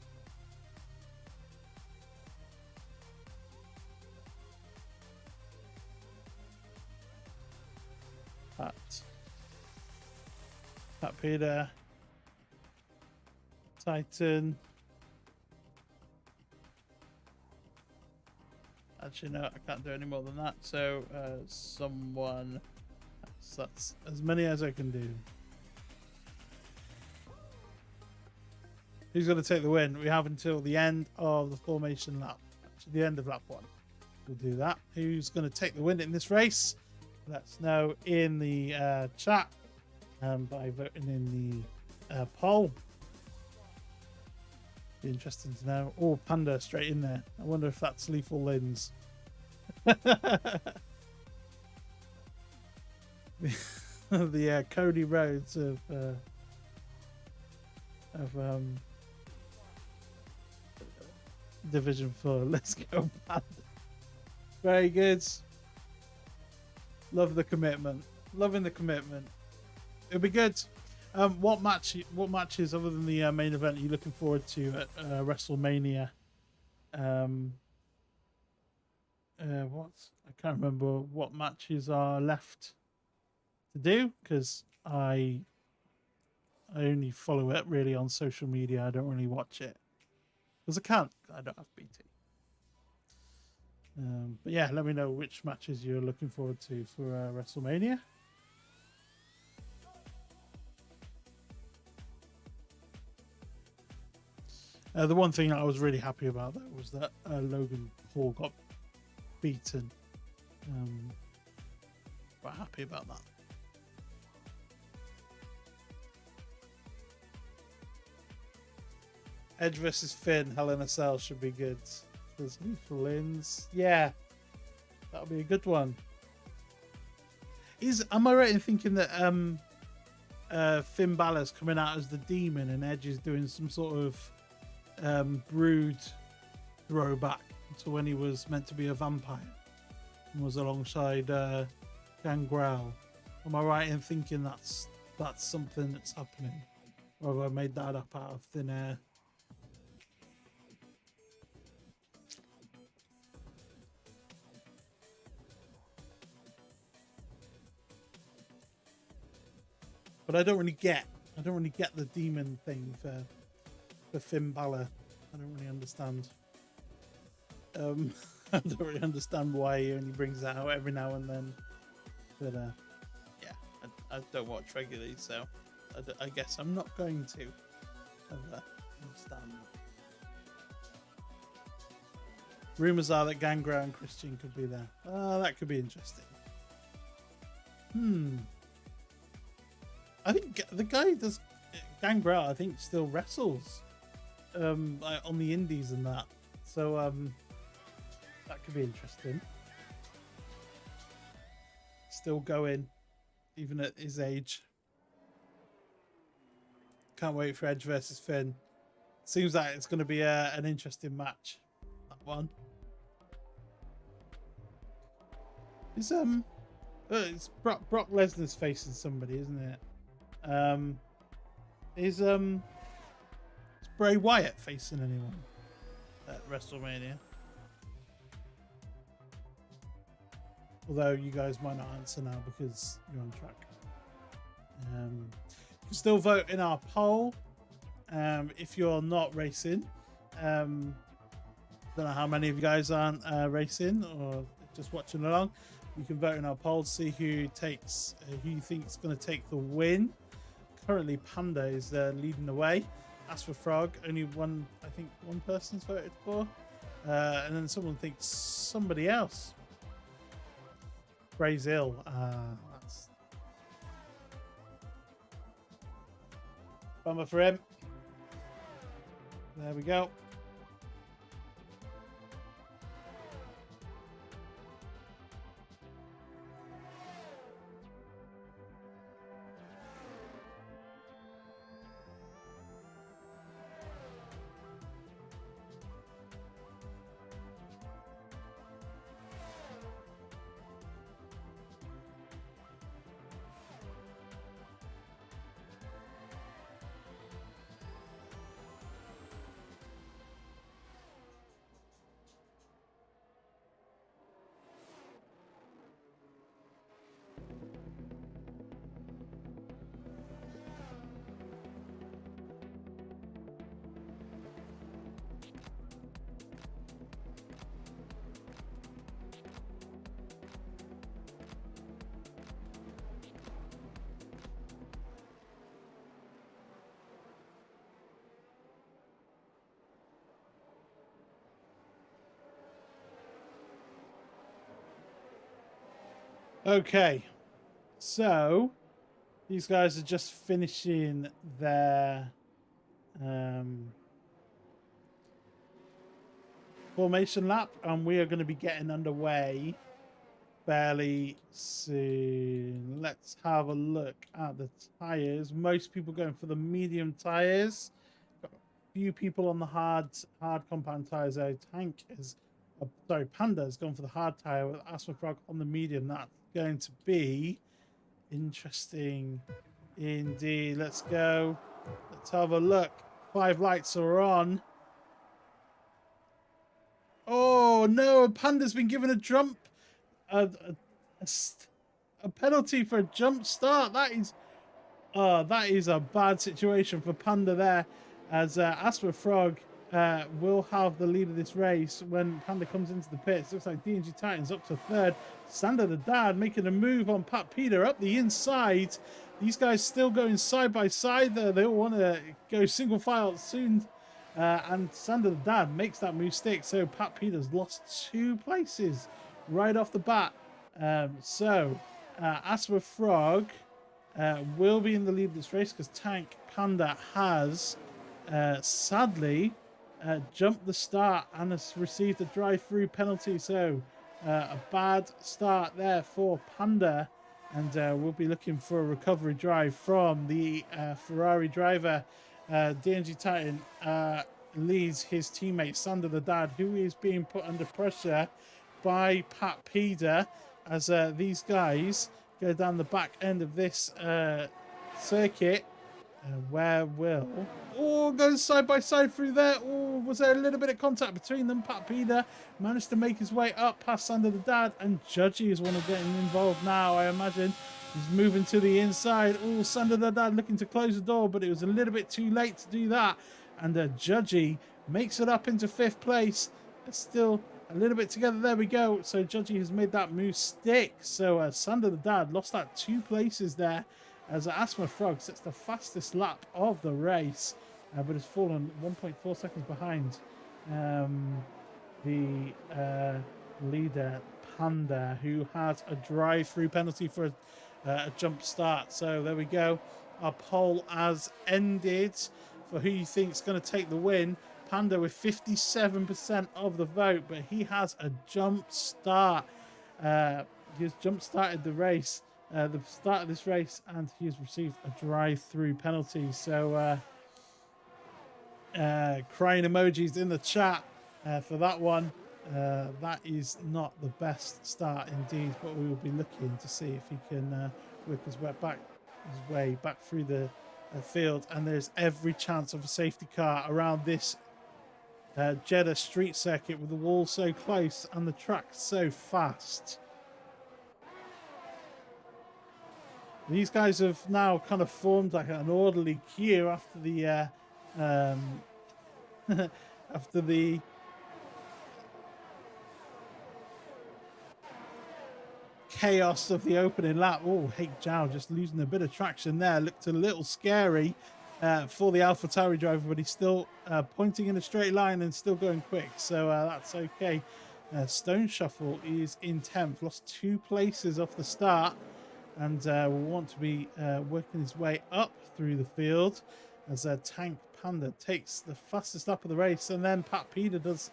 [SPEAKER 1] Pat Peter, Titan, Actually, no, I can't do any more than that. So, someone... That's as many as I can do. Who's going to take the win? We have until the end of the formation lap. Actually, the end of lap 1. We'll do that. Who's going to take the win in this race? Let us know in the chat by voting in the poll. Be interesting to know. Oh, Panda straight in there. I wonder if that's Lethal Lens. The Cody Rhodes of Division 4. Let's go, Panda. Very good. Love the commitment. Loving the commitment. It'll be good. What matches other than the main event are you looking forward to at WrestleMania? I can't remember what matches are left to do because I only follow it really on social media. I don't really watch it because I can't. I don't have BT. But yeah, let me know which matches you're looking forward to for WrestleMania. The one thing I was really happy about though was that Logan Paul got beaten. Quite happy about that. Edge versus Finn, Hell in a Cell should be good. There's Lethal Lens. Yeah, that'll be a good one. Am I right in thinking that Finn Balor's coming out as the demon and Edge is doing some sort of Brood throwback to when he was meant to be a vampire and was alongside Gangrel? Am I right in thinking that's something that's happening, or have I made that up out of thin air? But I don't really get the demon thing for Finn Balor. I don't really understand. I don't really understand why he only brings that out every now and then. But yeah, I don't watch regularly, so I guess I'm not going to understand. Rumors are that Gangrel and Christian could be there. That could be interesting. I think the guy who does Gangrel, I think, still wrestles like on the indies and that. So that could be interesting. Still going, even at his age. Can't wait for Edge versus Finn. Seems like it's going to be an interesting match. That one. It's Brock Lesnar's facing somebody, isn't it? Is Bray Wyatt facing anyone at WrestleMania? Although you guys might not answer now because you're on track. You can still vote in our poll if you're not racing. Don't know how many of you guys aren't racing or just watching along. You can vote in our poll to see who you think is going to take the win. Currently, Panda is leading the way. As for Frog, only one person's voted for, and then someone thinks somebody else. Brazil. That's bummer for him. There we go. Okay, so these guys are just finishing their formation lap, and we are going to be getting underway fairly soon. Let's have a look at the tires. Most people going for the medium tires. Got a few people on the hard compound tires. Though Tank is, sorry, Panda has gone for the hard tire with Asthma Frog on the medium. That's going to be interesting indeed. Let's go. Let's have a look. 5 lights are on. Oh no! Panda's been given a jump. A penalty for a jump start. That is a bad situation for Panda there, as Asper Frog will have the lead of this race when Panda comes into the pits. Looks like DNG Titans up to third. Sander the Dad making a move on Pat Peter up the inside. These guys still going side by side there. They all want to go single file soon. And Sander the Dad makes that move stick. So Pat Peters lost 2 places right off the bat. Asper Frog will be in the lead of this race because Tank Panda has sadly jumped the start and has received a drive-through penalty. So a bad start there for Panda, and we'll be looking for a recovery drive from the Ferrari driver. DNG Titan leads his teammate Sander the Dad, who is being put under pressure by Pat Peder, as these guys go down the back end of this circuit. Where will goes side by side through there. Was there a little bit of contact between them? Pat Peder managed to make his way up past Sander the Dad, and Judgy is one of getting involved now, I imagine. He's moving to the inside. Sander the Dad looking to close the door, but it was a little bit too late to do that. And Judgy makes it up into 5th place. It's still a little bit together. There we go. So Judgy has made that move stick. So Sander the Dad lost that 2 places there, as Asthma Frog sets the fastest lap of the race, but has fallen 1.4 seconds behind the leader Panda, who has a drive-through penalty for a jump start. So there we go. Our poll has ended for who you think is going to take the win. Panda with 57% of the vote, but he has a jump start. He has jump started the race, the start of this race, and he has received a drive-through penalty. So crying emojis in the chat for that one. That is not the best start indeed, but we will be looking to see if he can work his way back through the field. And there's every chance of a safety car around this Jeddah Street Circuit, with the wall so close and the track so fast. These guys have now kind of formed like an orderly queue after the after the chaos of the opening lap. Hake Zhao just losing a bit of traction there. Looked a little scary for the AlphaTauri driver, but he's still pointing in a straight line and still going quick. So that's okay. Stone Shuffle is in 10th, lost 2 places off the start, and will want to be working his way up through the field as Tank Panda takes the fastest lap of the race, and then Pat Peder does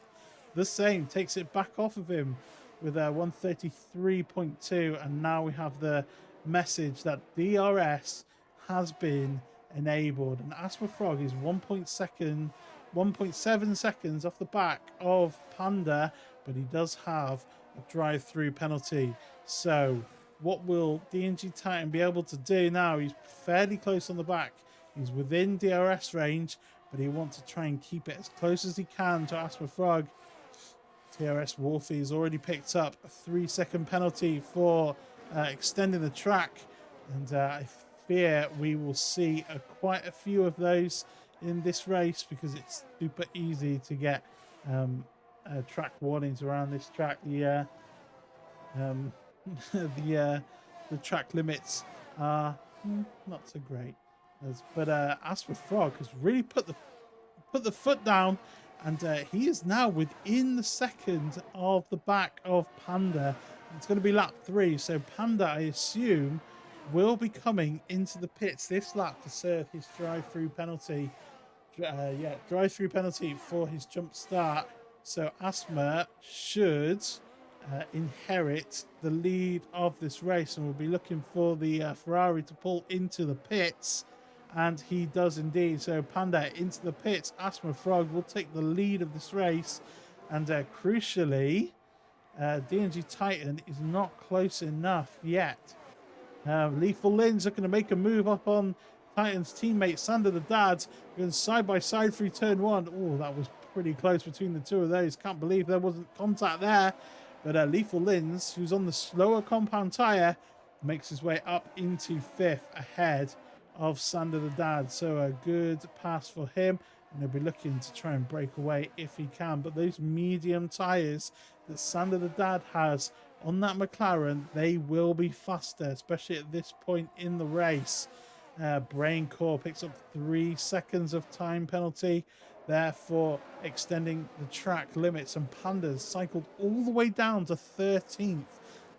[SPEAKER 1] the same, takes it back off of him with 133.2, and now we have the message that DRS has been enabled, and Asper Frog is 1.7 seconds off the back of Panda, but he does have a drive-through penalty. So what will DNG Titan be able to do now? He's fairly close on the back. He's within DRS range, but he wants to try and keep it as close as he can to Asper Frog. TRS Wolfie has already picked up a 3-second penalty for extending the track, and I fear we will see quite a few of those in this race, because it's super easy to get track warnings around this track. The track limits are not so great, but Asper Frog has really put the foot down. And he is now within the second of the back of Panda, It's going to be lap 3, so Panda, I assume, will be coming into the pits this lap to serve his drive-through penalty. Drive-through penalty for his jump start. So Asma should inherit the lead of this race, and we'll be looking for the Ferrari to pull into the pits, and he does indeed. So Panda into the pits. Asma Frog will take the lead of this race, and crucially, DNG Titan is not close enough yet. Lethal Lynn's looking to make a move up on Titan's teammate Sander the Dad, going side by side through turn 1. Oh, that was pretty close between the two of those. Can't believe there wasn't contact there. But Lethal Lynn's, who's on the slower compound tyre, makes his way up into 5th ahead of Sander the Dad. So a good pass for him, and he'll be looking to try and break away if he can. But those medium tyres that Sander the Dad has on that McLaren, they will be faster, especially at this point in the race. Brain Core picks up 3 seconds of time penalty, therefore extending the track limits, and Panda's cycled all the way down to 13th.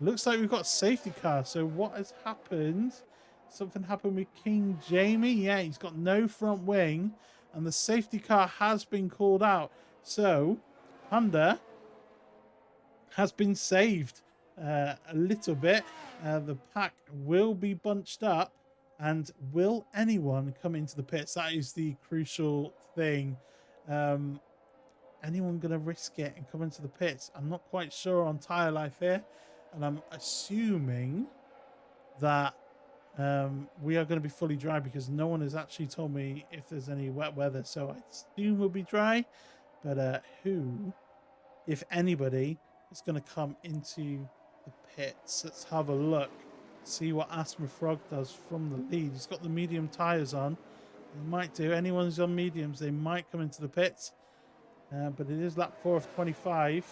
[SPEAKER 1] Looks like we've got a safety car. So what has happened? Something happened with King Jamie. Yeah, he's got no front wing, and the safety car has been called out. So Panda has been saved a little bit. The pack will be bunched up, and will anyone come into the pits? That is the crucial thing. Anyone going to risk it and come into the pits? I'm not quite sure on Tyre Life here, and I'm assuming that we are going to be fully dry, because no one has actually told me if there's any wet weather, so I assume we'll be dry. But who, if anybody, is going to come into the pits? Let's have a look, see what Asthma Frog does from the lead. He's got the medium tyres on. They might do. Anyone who's on mediums, they might come into the pits. But it is lap 4 of 25.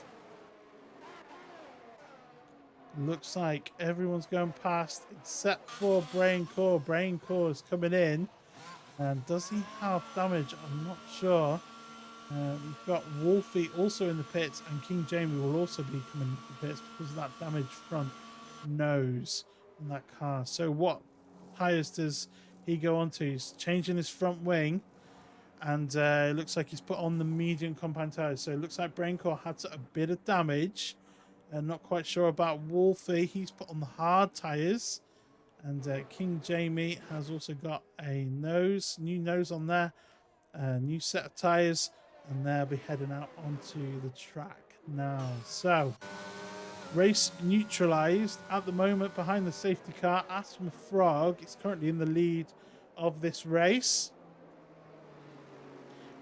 [SPEAKER 1] Looks like everyone's going past except for Brain Core. Brain Core is coming in. And does he have damage? I'm not sure. We've got Wolfie also in the pits, and King Jamie will also be coming into the pits because of that damaged front nose on that car. So what tyres does he go on to? He's changing his front wing, and it looks like he's put on the medium compound tyres. So it looks like Braincore had a bit of damage. Not quite sure about Wolfie. He's put on the hard tyres. And King Jamie has also got a new nose on there. New set of tyres. And they'll be heading out onto the track now. So, race neutralised at the moment behind the safety car. Asthma Frog is currently in the lead of this race.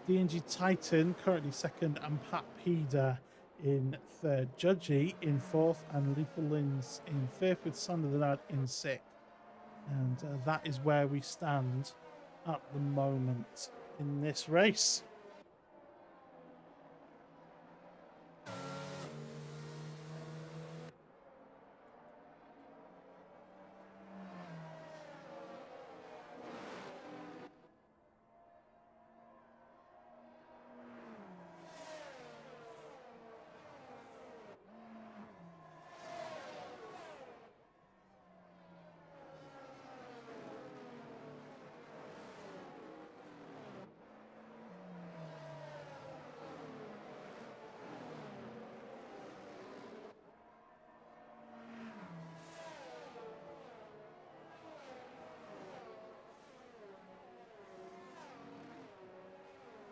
[SPEAKER 1] DNG Titan currently second, and Pat Peda in third. Judgy in fourth, and Lethal Lynn's in fifth, with Sander the Dad in sixth. And that is where we stand at the moment in this race.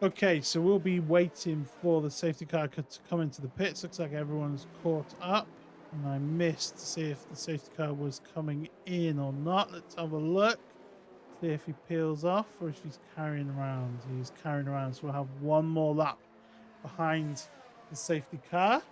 [SPEAKER 1] Okay, so we'll be waiting for the safety car to come into the pits. Looks like everyone's caught up, and I missed to see if the safety car was coming in or not. Let's have a look, see if he peels off or if he's carrying around. He's carrying around, so we'll have one more lap behind the safety car.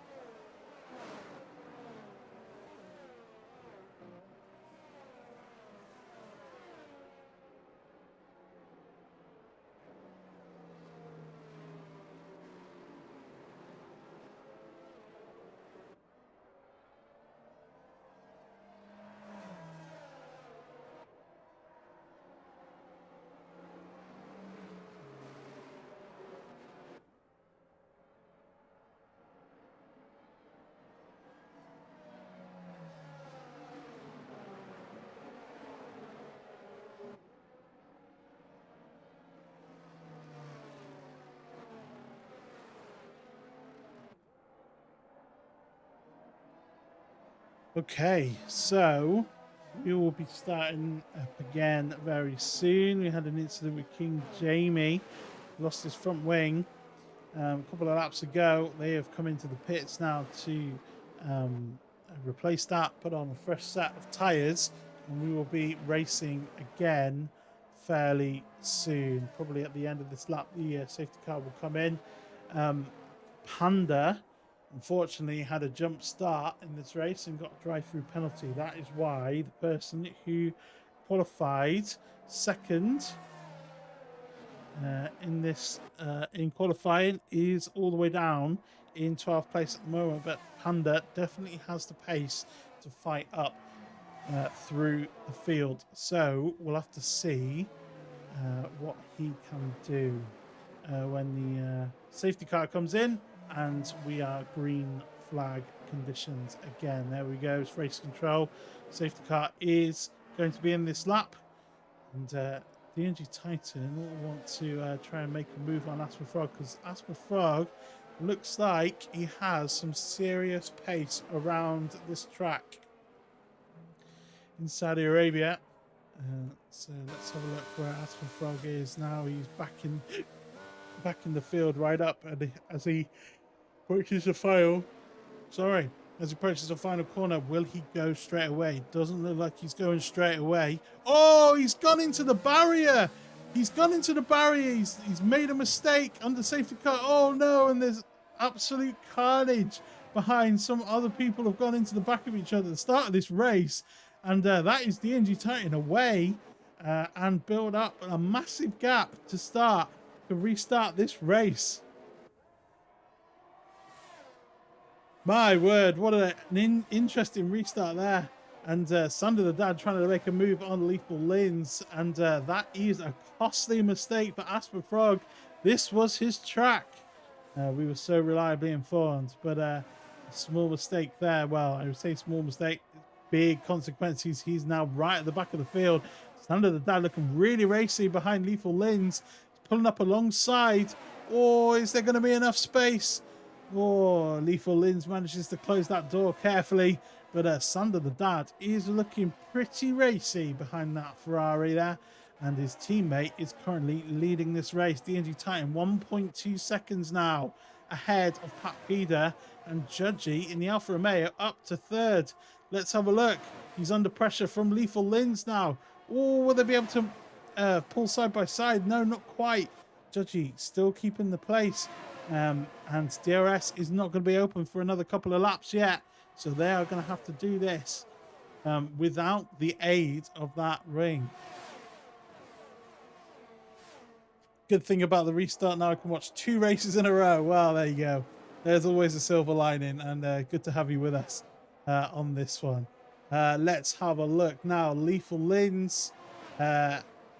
[SPEAKER 1] Okay, so we will be starting up again very soon. We had an incident with King Jamie, lost his front wing a couple of laps ago. They have come into the pits now to um, replace that, put on a fresh set of tyres, and we will be racing again fairly soon. Probably at the end of this lap, the safety car will come in. Um, Panda, unfortunately, had a jump start in this race and got a drive-through penalty. That is why the person who qualified second in qualifying is all the way down in 12th place at the moment, but Panda definitely has the pace to fight up through the field. So we'll have to see what he can do when the safety car comes in and we are green flag conditions again. There we go. It's race control. Safety car is going to be in this lap, and DNG Titan will want to try and make a move on Asper Frog, because Asper Frog looks like he has some serious pace around this track in Saudi Arabia. So let's have a look where Asper Frog is now. He's back in the field, right up as he approaches the final. As he approaches the final corner, will he go straight away? Doesn't look like he's going straight away. Oh, he's gone into the barrier. He's made a mistake under safety car. Oh no, and there's absolute carnage behind. Some other people have gone into the back of each other at the start of this race, and that is DNG Titan away and build up a massive gap to restart this race. My word, what an interesting restart there. And Sander the Dad trying to make a move on Lethal Lins, and that is a costly mistake for Asper Frog. This was his track. We were so reliably informed, but a small mistake there. Well, I would say small mistake, big consequences. He's now right at the back of the field. Sander the Dad looking really racy behind Lethal Lins, pulling up alongside. Oh, is there going to be enough space? Oh, Lethal Lins manages to close that door carefully, but Sander the Dad is looking pretty racy behind that Ferrari there, and his teammate is currently leading this race. DNG Titan 1.2 seconds now ahead of Pat Peder, and Judgy in the Alfa Romeo up to third. Let's have a look. He's under pressure from Lethal Lins now. Oh, will they be able to pull side by side? No, not quite. Judgy still keeping the place. And DRS is not going to be open for another couple of laps yet. So they are going to have to do this without the aid of that ring. Good thing about the restart now, I can watch 2 races in a row. Well, there you go. There's always a silver lining, and good to have you with us on this one. Let's have a look now. Lethal Lins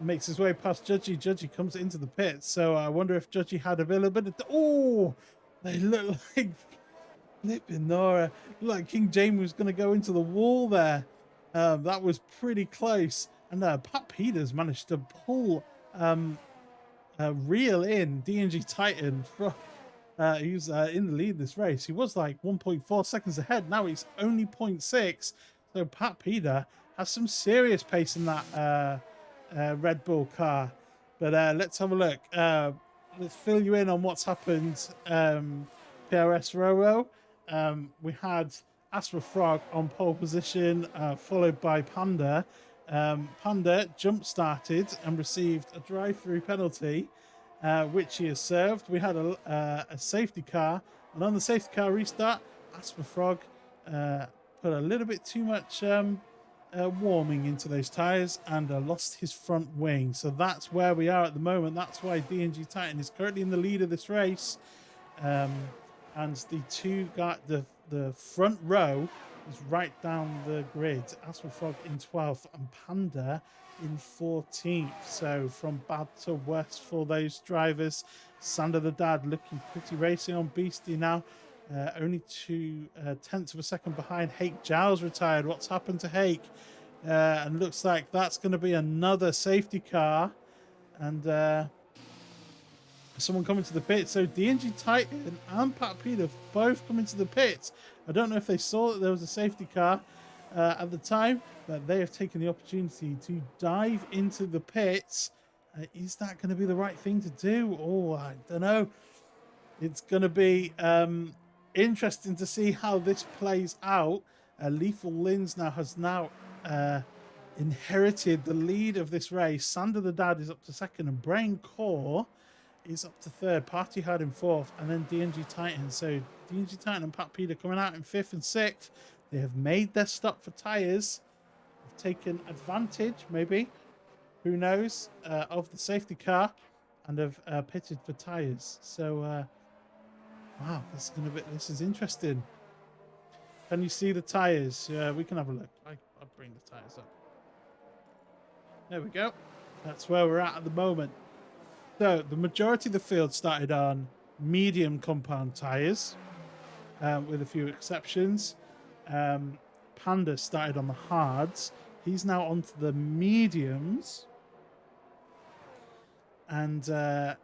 [SPEAKER 1] makes his way past Judgy. Judgy comes into the pits, so I wonder if Judgy had a little bit of... Oh, they look like flipping Nora. Like King Jamie was going to go into the wall there. That was pretty close. And Pat Peters managed to pull reel in DNG Titan from... he was in the lead this race. He was like 1.4 seconds ahead. Now he's only 0.6. So Pat Peder has some serious pace in that Red Bull car. But let's have a look. Let's fill you in on what's happened. PRS Roro. We had Asper Frog on pole position, followed by Panda. Panda jump-started and received a drive-through penalty, which he has served. We had a safety car, and on the safety car restart, Asper Frog put a little bit too much warming into those tyres and lost his front wing. So that's where we are at the moment. That's why DNG Titan is currently in the lead of this race. And the front row is right down the grid. Asper Frog in 12th and Panda in 14th. So from bad to worse for those drivers. Sander the Dad looking pretty racing on Beastie now. Only 2/10 of a second behind. Hake Giles retired. What's happened to Hake? And looks like that's going to be another safety car. And someone coming to the pit. So DNG Titan and Pat Peder both come into the pits. I don't know if they saw that there was a safety car. at the time, but they have taken the opportunity to dive into the pits. Is that going to be the right thing to do? Oh, I don't know. It's going to be interesting to see how this plays out. Lethal Lins has inherited the lead of this race. Sander the Dad is up to second, and Brain Core is up to third. Party Hard in fourth, and then DNG Titan. So DNG Titan and Pat Peter coming out in fifth and sixth. They have made their stop for tyres. Have taken advantage, maybe, who knows, of the safety car, and have pitted for tyres. So, wow, this is interesting. Can you see the tyres? We can have a look. I'll bring the tyres up. There we go. That's where we're at the moment. So the majority of the field started on medium compound tyres, with a few exceptions. Panda started on the hards. He's now onto the mediums. And I'm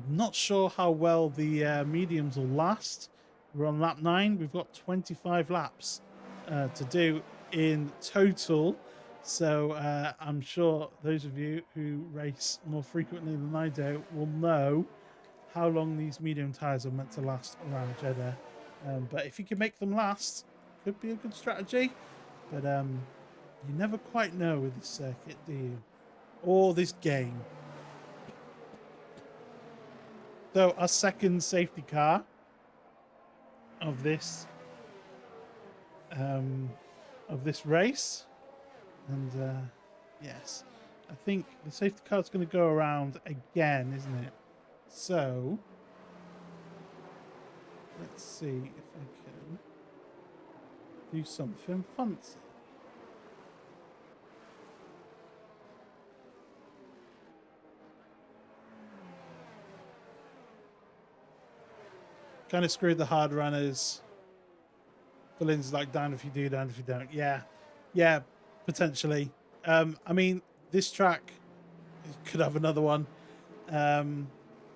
[SPEAKER 1] not sure how well the mediums will last. We're on lap 9. We've got 25 laps to do in total. So I'm sure those of you who race more frequently than I do will know how long these medium tyres are meant to last around Jeddah. But if you can make them last, could be a good strategy. But you never quite know with this circuit, do you? Or this game. So our second safety car of this race. And yes, I think the safety car is going to go around again, isn't it? So let's see if I can do something fancy. Kind of screwed the hard runners. The Lynn's like, down if you do, down if you don't. Yeah, potentially. I mean, this track could have another one.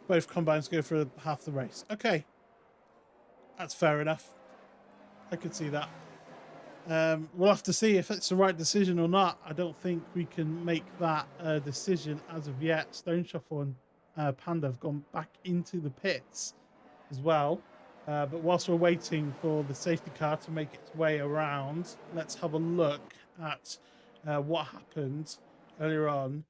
[SPEAKER 1] Both combines go for half the race. Okay, that's fair enough. I could see that. We'll have to see if it's the right decision or not. I don't think we can make that decision as of yet. Stone Shuffle and Panda have gone back into the pits as well. But whilst we're waiting for the safety car to make its way around, let's have a look at what happened earlier on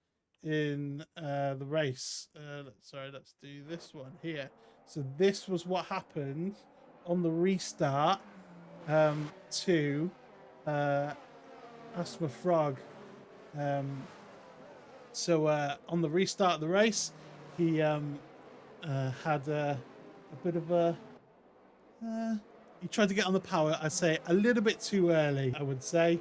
[SPEAKER 1] in the race. Let's do this one here. So this was what happened on the restart to Asthma Frog. So on the restart of the race, he had a bit of a... he tried to get on the power, I'd say, a little bit too early, I would say.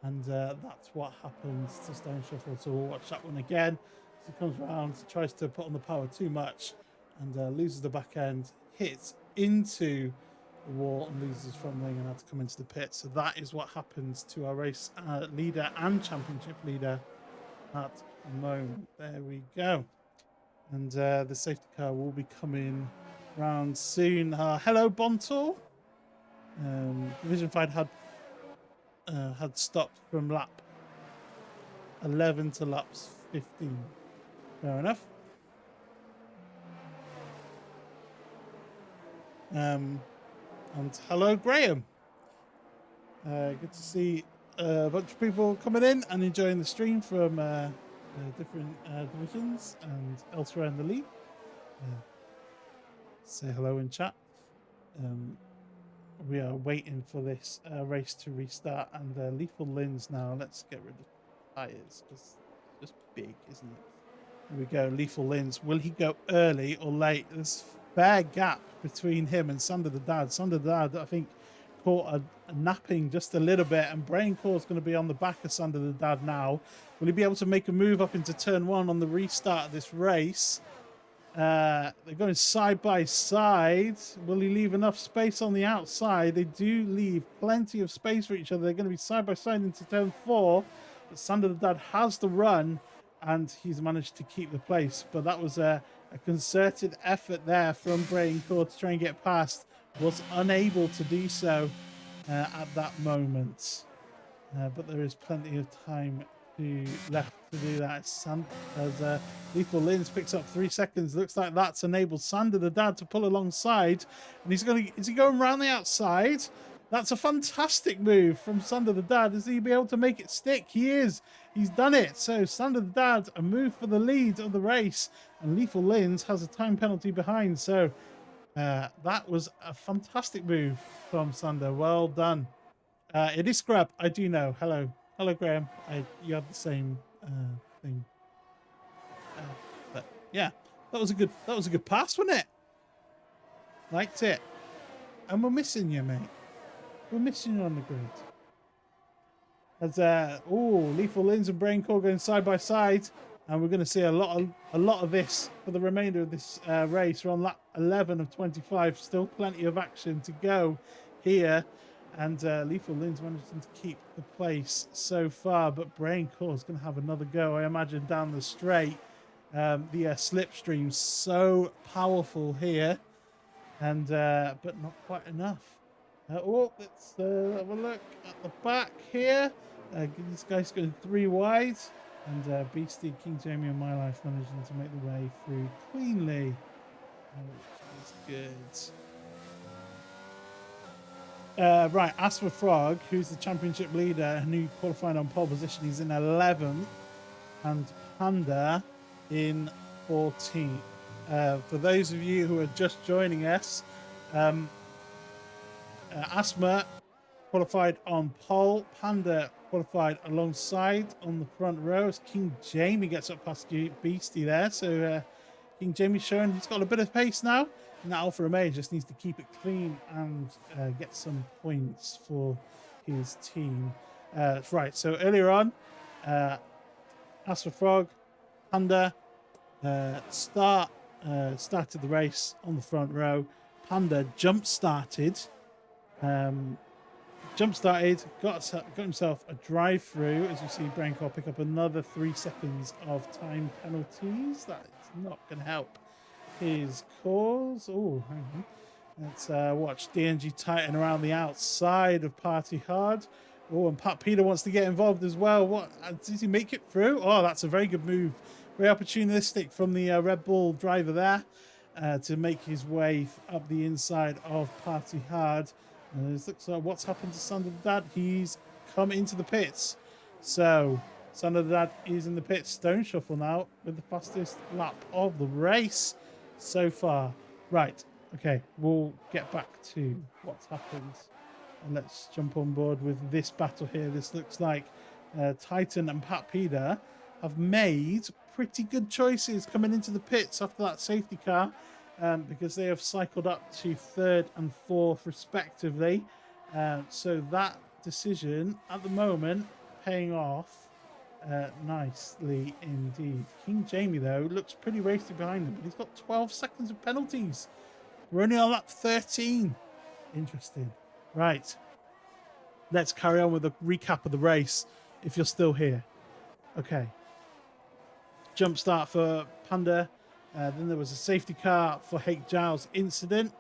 [SPEAKER 1] And that's what happens to Stone Shuffle. So we'll watch that one again. So he comes around, tries to put on the power too much, and loses the back end, hits into the wall and loses front wing and had to come into the pit. So that is what happens to our race leader and championship leader at the moment. There we go. And the safety car will be coming round soon. Hello, Bontor. Division 5 had stopped from lap 11 to laps 15. Fair enough. And hello, Graham. Good to see a bunch of people coming in and enjoying the stream from different divisions and elsewhere in the league. Say hello in chat. We are waiting for this race to restart, and Lethal Lins now. Let's get rid of tyres because it's just big, isn't it? Here we go. Lethal Lins. Will he go early or late? There's a fair gap between him and Sander the Dad. Sander the Dad, I think, caught a napping just a little bit, and Brain Core's going to be on the back of Sander the Dad now. Will he be able to make a move up into turn 1 on the restart of this race? They're going side by side. Will he leave enough space on the outside? They do leave plenty of space for each other. They're going to be side by side into turn 4. But Sander the Dad has the run, and he's managed to keep the place. But that was a concerted effort there from Brain Core to try and get past. Was unable to do so. at that moment. But there is plenty of time left to do that. As Lethal Lins picks up 3 seconds. Looks like that's enabled Sander the Dad to pull alongside. And is he going around the outside? That's a fantastic move from Sander the Dad. Is he be able to make it stick? He is. He's done it. So Sander the Dad, a move for the lead of the race. And Lethal Lins has a time penalty behind. So that was a fantastic move from Sander. Well done. It is scrub. I do know. Hello, Graham. You have the same thing. But yeah, that was a good pass, wasn't it? Liked it. And we're missing you, mate. We're missing you on the grid. As Lethal Lins and Braincore going side by side, and we're going to see a lot of this for the remainder of this race. We're on lap 11 of 25. Still plenty of action to go here. And Lethal Lins managing to keep the place so far, but Braincore is going to have another go, I imagine, down the straight. The slipstream's so powerful here, and but not quite enough. Let's have a look at the back here. This guy's going 3 wide, and Beastie, King Jamie, and My Life managing to make the way through cleanly, which is good. Right, Asper Frog, who's the championship leader and who qualified on pole position, he's in 11th, and Panda in 14th. For those of you who are just joining us, Asma qualified on pole, Panda qualified alongside on the front row as King Jamie gets up past Beastie there. So King Jamie showing he's got a bit of pace now. And that Alfa Romeo just needs to keep it clean and get some points for his team. Right, so earlier on, Asper Frog, Panda started the race on the front row. Panda jump-started, got himself a drive-through. As you see, Braincore pick up another 3 seconds of time penalties. That's not going to help his cause. Oh, hang on. Let's watch DNG tighten around the outside of Party Hard. Oh, and Pat Peter wants to get involved as well. What? Does he make it through? Oh, that's a very good move. Very opportunistic from the Red Bull driver there to make his way up the inside of Party Hard. And it looks like what's happened to Sander the Dad. He's come into the pits. So Sander the Dad is in the pits. Stone Shuffle now with the fastest lap of the race so far. Right, okay, we'll get back to what's happened and let's jump on board with this battle here. This looks like Titan and Pat Peter have made pretty good choices coming into the pits after that safety car, because they have cycled up to 3rd and 4th respectively. So that decision at the moment paying off nicely indeed. King Jamie, though, looks pretty racy behind him, but he's got 12 seconds of penalties. We're only on lap 13. Interesting. Right. Let's carry on with a recap of the race, if you're still here. Okay. Jump start for Panda. Then there was a safety car for Hake Giles incident.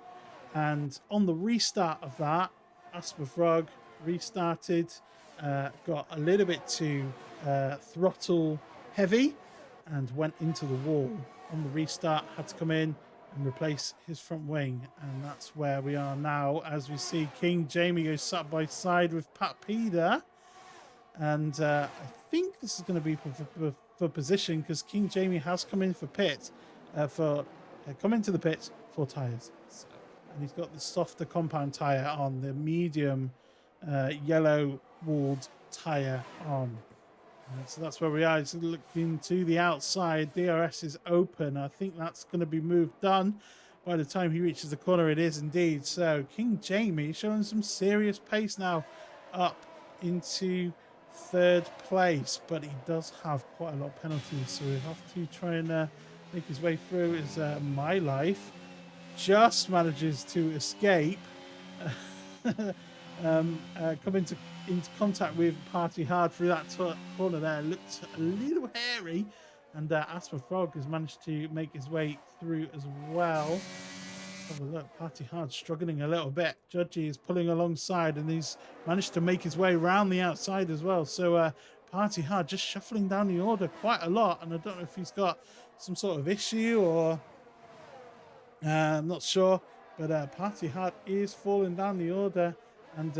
[SPEAKER 1] And on the restart of that, Asper Frog restarted, got a little bit too throttle heavy and went into the wall. On the restart, had to come in and replace his front wing. And that's where we are now, as we see King Jamie go side by side with Pat Peter. And I think this is going to be for position, because King Jamie has come in for pit, come into the pit for tyres. So, and he's got the softer compound tyre on, the medium yellow walled tyre on. So that's where we are. He's looking to the outside. DRS is open. I think that's going to be moved done by the time he reaches the corner. It is indeed. So King Jamie showing some serious pace now up into 3rd place, but he does have quite a lot of penalties, so we have to try and make his way through. As My Life just manages to escape, come into contact with Party Hard through that corner there. Looked a little hairy, and Asper Frog has managed to make his way through as well. Have a look. Party Hard struggling a little bit. Judgy is pulling alongside, and he's managed to make his way around the outside as well. So Party Hard just shuffling down the order quite a lot, and I don't know if he's got some sort of issue or I'm not sure. But Party Hard is falling down the order, and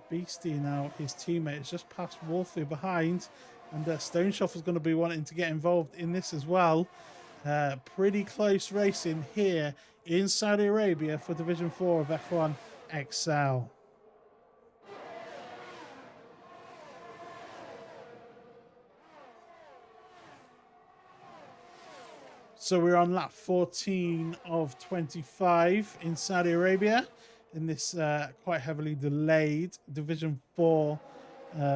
[SPEAKER 1] Beastie now, his teammate, is just past Wolfie behind, and Stone Shuffle's going to be wanting to get involved in this as well. Pretty close racing here in Saudi Arabia for Division 4 of F1XL. So we're on lap 14 of 25 in Saudi Arabia in this quite heavily delayed Division 4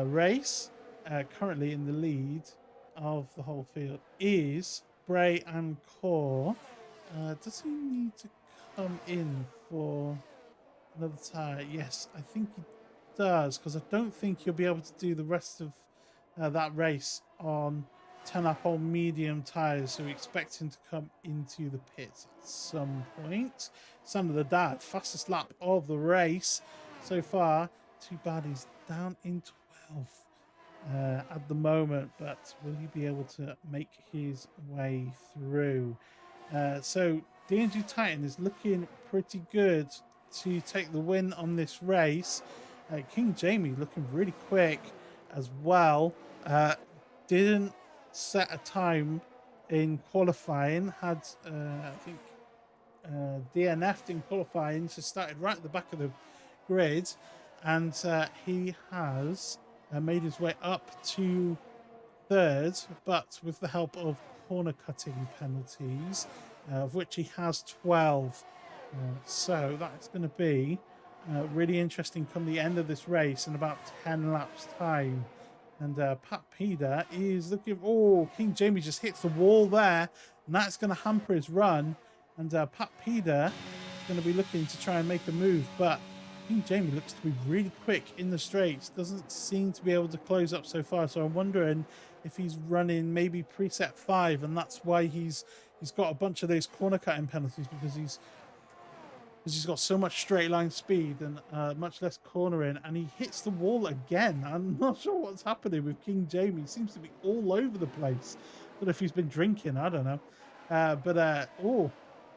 [SPEAKER 1] race. Currently in the lead of the whole field is Bray and Core. Does he need to come in for another tyre? Yes, I think he does, because I don't think he'll be able to do the rest of that race on 10-up medium tyres, so we expect him to come into the pits at some point. Sander the Dad, fastest lap of the race so far. Too bad he's down in 12th at the moment, but will he be able to make his way through? So DNG Titan is looking pretty good to take the win on this race. King Jamie looking really quick as well. Didn't set a time in qualifying, had I think DNF'd in qualifying, so started right at the back of the grid, and he has made his way up to third, but with the help of corner cutting penalties, of which he has 12. So that's going to be really interesting come the end of this race in about 10 laps time. And Pat Peder is looking. Oh, King Jamie just hits the wall there, and that's going to hamper his run. And Pat Peder is going to be looking to try and make a move, but King Jamie looks to be really quick in the straights. Doesn't seem to be able to close up so far. So I'm wondering if he's running maybe preset 5, and that's why he's got a bunch of those corner cutting penalties, because he's got so much straight line speed and much less cornering, and he hits the wall again. I'm not sure what's happening with King Jamie. He seems to be all over the place. I don't know if he's been drinking, I don't know.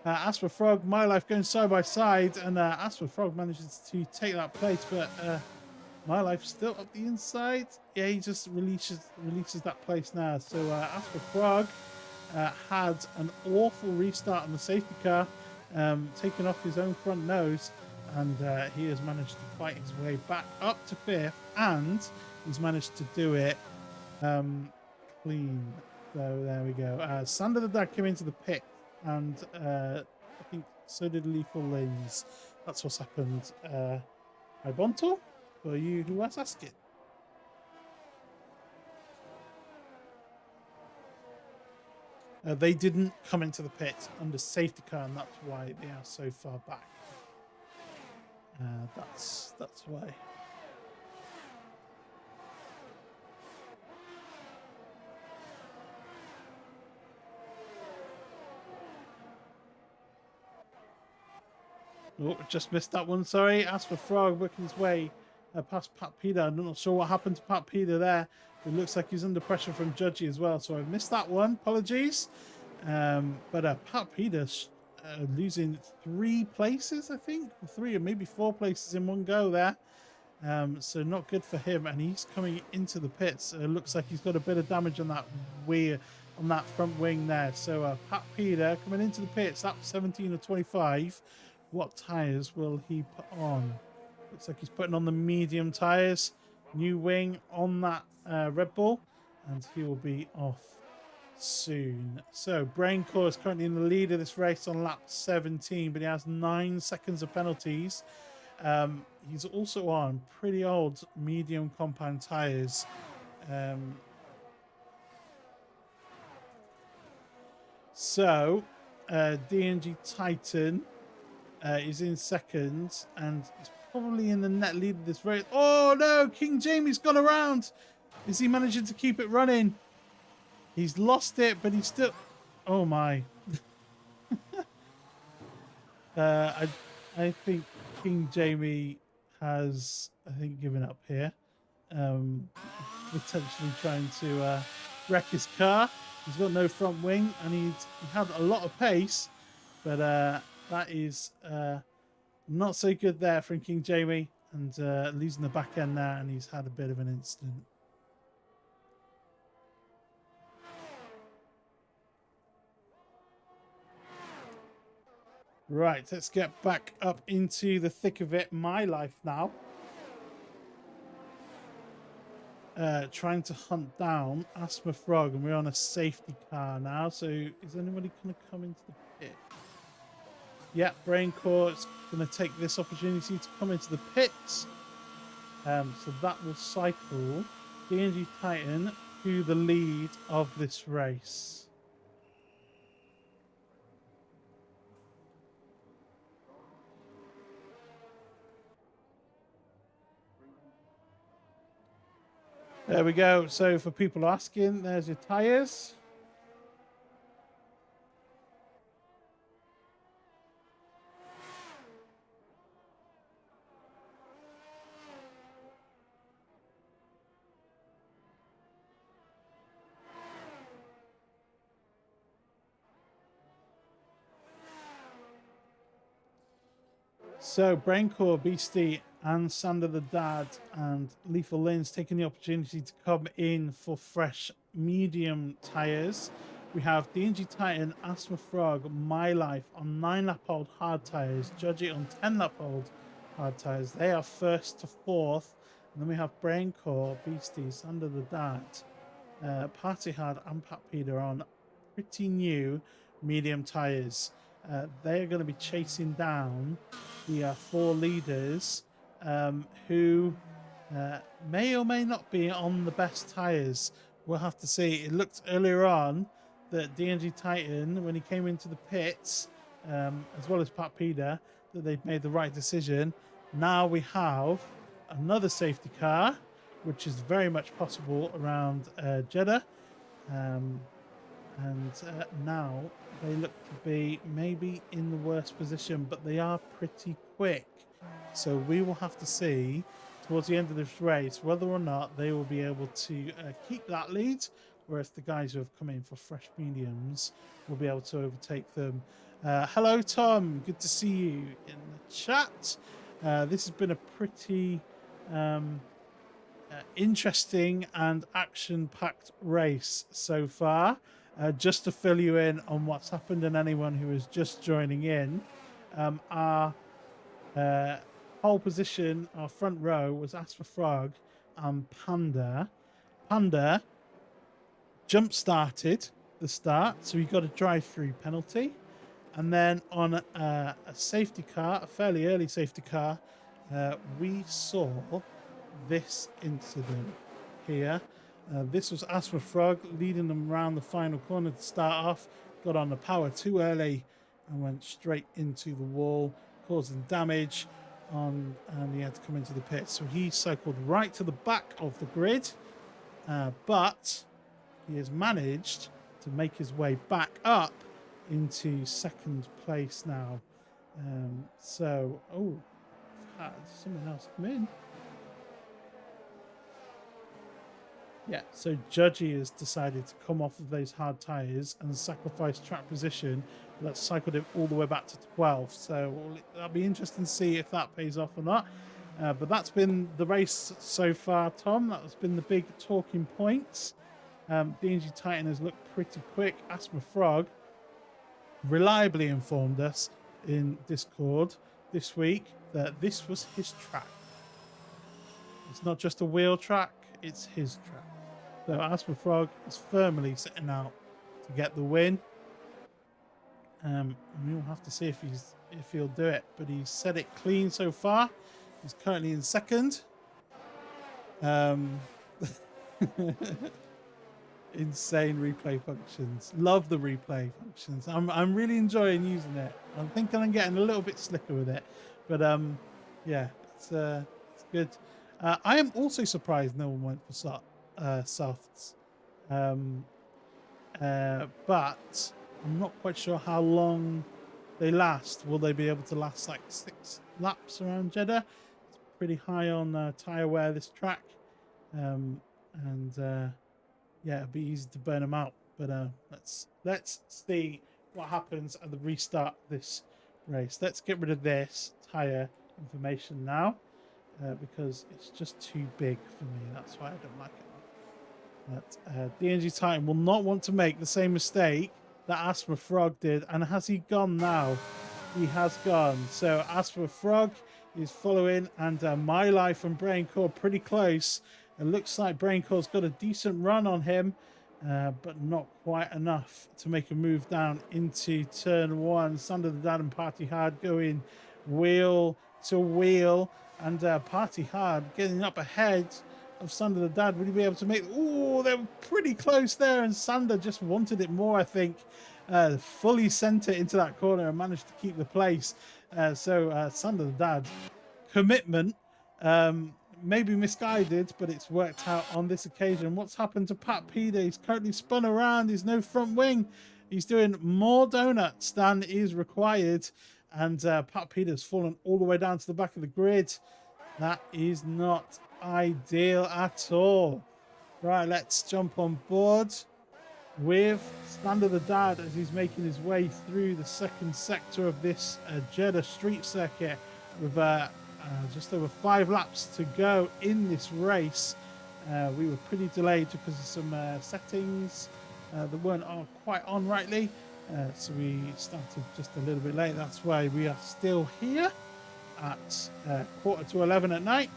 [SPEAKER 1] Asper Frog, My Life going side by side, and Asper Frog manages to take that place, but My Life still up the inside. Yeah, he just releases that place now. So Asper Frog had an awful restart on the safety car, taking off his own front nose, and he has managed to fight his way back up to 5th, and he's managed to do it clean. So there we go. Sander the Dad came into the pit, and I think so did Lethal Lays. That's what's happened. Hi Bonto, for you who was asking. They didn't come into the pit under safety car, and that's why they are so far back. That's why. Oh, just missed that one. Sorry. Asper Frog working his way past Pat Peder. I'm not sure what happened to Pat Peder there. It looks like he's under pressure from Judgy as well, so I missed that one. Apologies. But Pat Peder losing 3 places, I think. 3 or maybe 4 places in one go there. So not good for him. And he's coming into the pits. Looks like he's got a bit of damage on that front wing there. So Pat Peder coming into the pits. Lap 17 of 25. What tyres will he put on? Looks like he's putting on the medium tyres. New wing on that Red Bull, and he will be off soon. So Braincore is currently in the lead of this race on lap 17, but he has 9 seconds of penalties. He's also on pretty old medium compound tyres. DNG Titan is in second, and he's probably in the net lead of this race. Oh no, King Jamie's gone around. Is he managing to keep it running? He's lost it, but he's still... Oh my. I think King Jamie has, I think, given up here. Um, Potentially trying to wreck his car. He's got no front wing, and he had a lot of pace, but that is not so good there from King Jamie, and losing the back end there, and he's had a bit of an incident. Right, let's get back up into the thick of it. My life now. Trying to hunt down Asthma Frog, and we're on a safety car now. So is anybody going to come into the pit? Yeah, Braincore is going to take this opportunity to come into the pits. So that will cycle DNG Titan to the lead of this race. There we go. So for people asking, there's your tyres. So Braincore, Beastie, and Sander the Dad and Lethal Lynn's taking the opportunity to come in for fresh medium tyres. We have DNG Titan, Asthma Frog, My Life on 9-lap-old hard tyres, Judgy on 10-lap-old hard tyres. They are first to fourth. And then we have Braincore, Beastie, Sander the Dad, Party Hard, and Pat Peter on pretty new medium tyres. They are going to be chasing down the 4 leaders who may or may not be on the best tyres. We'll have to see. It looked earlier on that DNG Titan, when he came into the pits, as well as Pat Peter, that they'd made the right decision. Now we have another safety car, which is very much possible around Jeddah. And now they look to be maybe in the worst position, but they are pretty quick. So we will have to see towards the end of this race whether or not they will be able to keep that lead, or if the guys who have come in for fresh mediums will be able to overtake them. Hello, Tom. Good to see you in the chat. This has been a pretty interesting and action-packed race so far. Just to fill you in on what's happened, and anyone who is just joining in, our pole position, our front row, was Asper Frog and Panda. Panda jump-started the start, so he got a drive-through penalty. And then on a safety car, a fairly early safety car, we saw this incident here. This was Asper Frog leading them around the final corner to start off. Got on the power too early and went straight into the wall, causing damage. And he had to come into the pit. So he cycled right to the back of the grid. But he has managed to make his way back up into second place now. Oh, I've had someone else come in. Yeah, so Judgy has decided to come off of those hard tyres and sacrifice track position. But that's cycled him all the way back to 12th. So that'll be interesting to see if that pays off or not. But that's been the race so far, Tom. That's been the big talking points. DNG Titan has looked pretty quick. Asthma Frog reliably informed us in Discord this week that this was his track. It's not just a wheel track, it's his track. So Asper Frog is firmly sitting out to get the win. We'll have to see if he'll do it, but he's set it clean so far. He's currently in second. Insane replay functions. Love the replay functions. I'm really enjoying using it. I'm thinking I'm getting a little bit slicker with it, but yeah, it's good. I am also surprised no one went for softs, but I'm not quite sure how long they last. Will they be able to last like 6 laps around Jeddah? It's pretty high on tyre wear, this track. Yeah, it'd be easy to burn them out. But let's see what happens at the restart of this race. Let's get rid of this tyre information now because it's just too big for me. That's why I don't like it. But DNG Titan will not want to make the same mistake that Asthma Frog did. And has he gone now? He has gone. So Asthma Frog is following, and My Life and Brain Core pretty close. It looks like Brain Core's got a decent run on him, but not quite enough to make a move down into turn 1. Sander the Dad and Party Hard going wheel to wheel, and Party Hard getting up ahead of Sander the Dad. Would he be able to make... Oh, they were pretty close there, and Sander just wanted it more, I think. Fully sent it into that corner and managed to keep the place. So Sander the Dad, commitment, maybe misguided, but it's worked out on this occasion. What's happened to Pat Peder? He's currently spun around. He's no front wing. He's doing more donuts than is required, and Pat Peder's fallen all the way down to the back of the grid. That is not ideal at all. Right, let's jump on board with Sander the Dad as he's making his way through the second sector of this Jeddah Street Circuit with just over 5 laps to go in this race. We were pretty delayed because of some settings that weren't quite on rightly, so we started just a little bit late. That's why we are still here at 11:15 at night,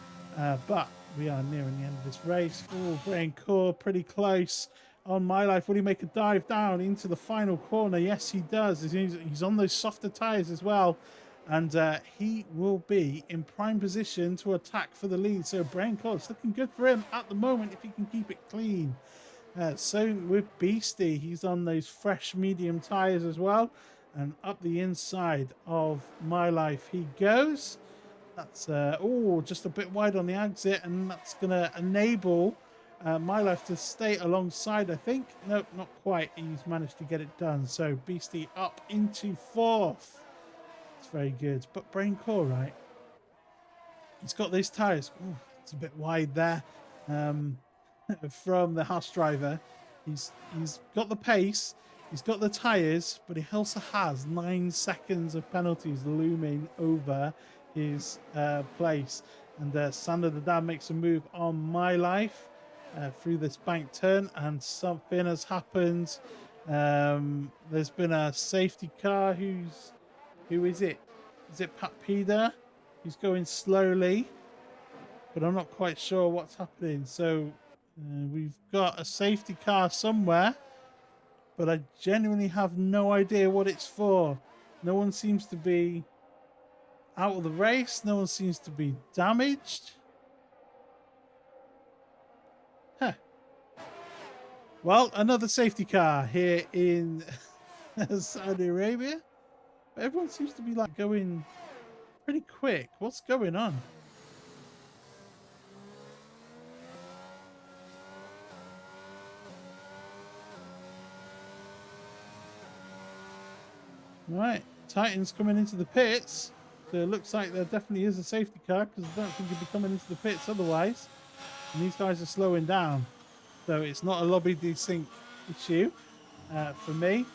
[SPEAKER 1] but we are nearing the end of this race. Oh, Brain Core pretty close on My Life. Will he make a dive down into the final corner? Yes, he does. He's on those softer tyres as well, and he will be in prime position to attack for the lead. So Brain Core, it's looking good for him at the moment if he can keep it clean. So with Beastie, he's on those fresh medium tyres as well, and up the inside of My Life he goes. That's just a bit wide on the exit, and that's going to enable My Life to stay alongside, I think. Nope, not quite. He's managed to get it done. So Beastie up into 4th. It's very good. But Brain Core, right? He's got these tyres. Ooh, it's a bit wide there from the house driver. He's got the pace. He's got the tyres, but he also has 9 seconds of penalties looming over his place. And Sander the Dad makes a move on My Life through this bank turn, and something has happened. There's been a safety car. Who is it? Is it Pat Peder? He's going slowly, but I'm not quite sure what's happening. So we've got a safety car somewhere, but I genuinely have no idea what it's for. No one seems to be out of the race. No one seems to be damaged. Huh. Well, another safety car here in Saudi Arabia. But everyone seems to be like going pretty quick. What's going on? Right, Titan's coming into the pits. So it looks like there definitely is a safety car, because I don't think he'd be coming into the pits otherwise. And these guys are slowing down. So it's not a lobby desync issue for me.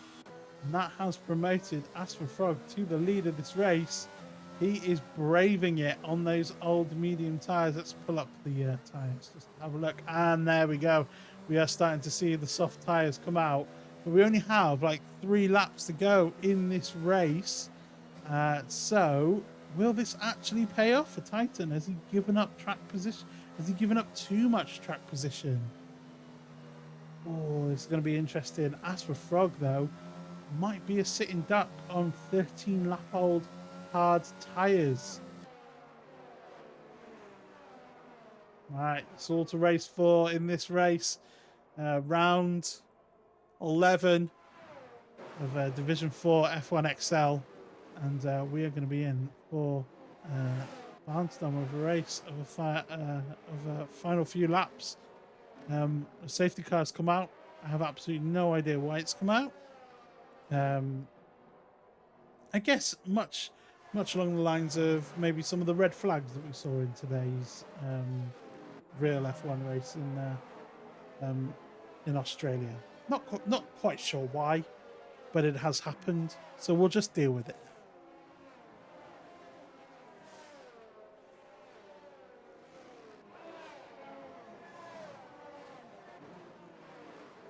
[SPEAKER 1] And that has promoted Asper Frog to the lead of this race. He is braving it on those old medium tyres. Let's pull up the tyres, just have a look. And there we go. We are starting to see the soft tyres come out. But we only have like 3 laps to go in this race. So will this actually pay off for Titan? Has he given up track position? Has he given up too much track position? Oh, it's going to be interesting. As for Frog, though, might be a sitting duck on 13-lap-old hard tyres. Right, it's all to race for in this race. Round 11 of Division 4 F1XL. And we are going to be in for Barnstorm of a race of a final few laps. A safety car has come out. I have absolutely no idea why it's come out. I guess much along the lines of maybe some of the red flags that we saw in today's real F1 race in Australia. Not quite sure why, but it has happened, so we'll just deal with it.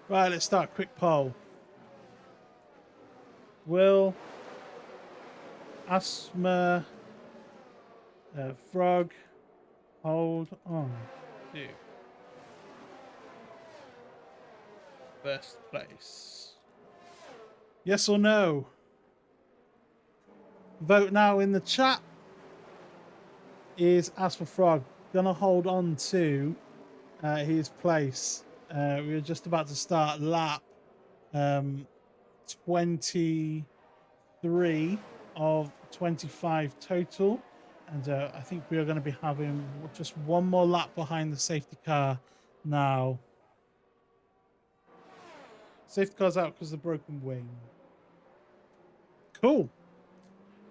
[SPEAKER 1] Right, let's start a quick poll. Will Asthma Frog hold on to first place? Yes or no? Vote now in the chat. Is Asthma Frog gonna hold on to his place? We were just about to start lap 23 of 25 total, and I think we are going to be having just one more lap behind the safety car now. Safety car's out because of the broken wing. Cool.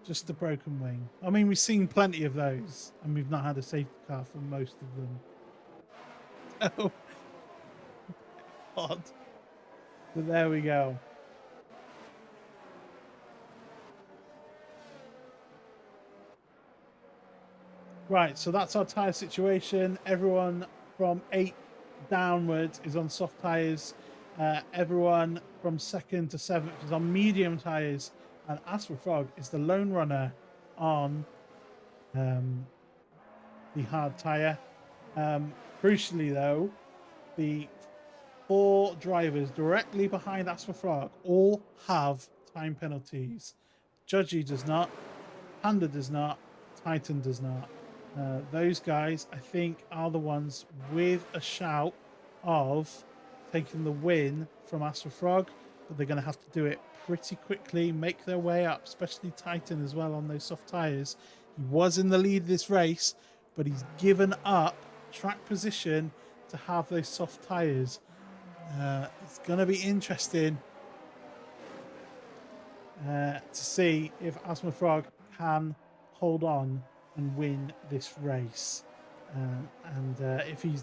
[SPEAKER 1] Just the broken wing. I mean, we've seen plenty of those, and we've not had a safety car for most of them. Oh. Odd. But there we go. Right, so that's our tyre situation. Everyone from 8 downwards is on soft tyres. Everyone from 2nd to 7th is on medium tyres. And Asthma Frog is the lone runner on the hard tyre. Crucially, though, the 4 drivers directly behind Asthma Frog all have time penalties. Judgy does not, Panda does not, Titan does not. Those guys, I think, are the ones with a shout of taking the win from Asthma Frog, but they're going to have to do it pretty quickly, make their way up, especially Titan as well on those soft tyres. He was in the lead this race, but he's given up track position to have those soft tyres. It's going to be interesting to see if Asthma Frog can hold on and win this race. If he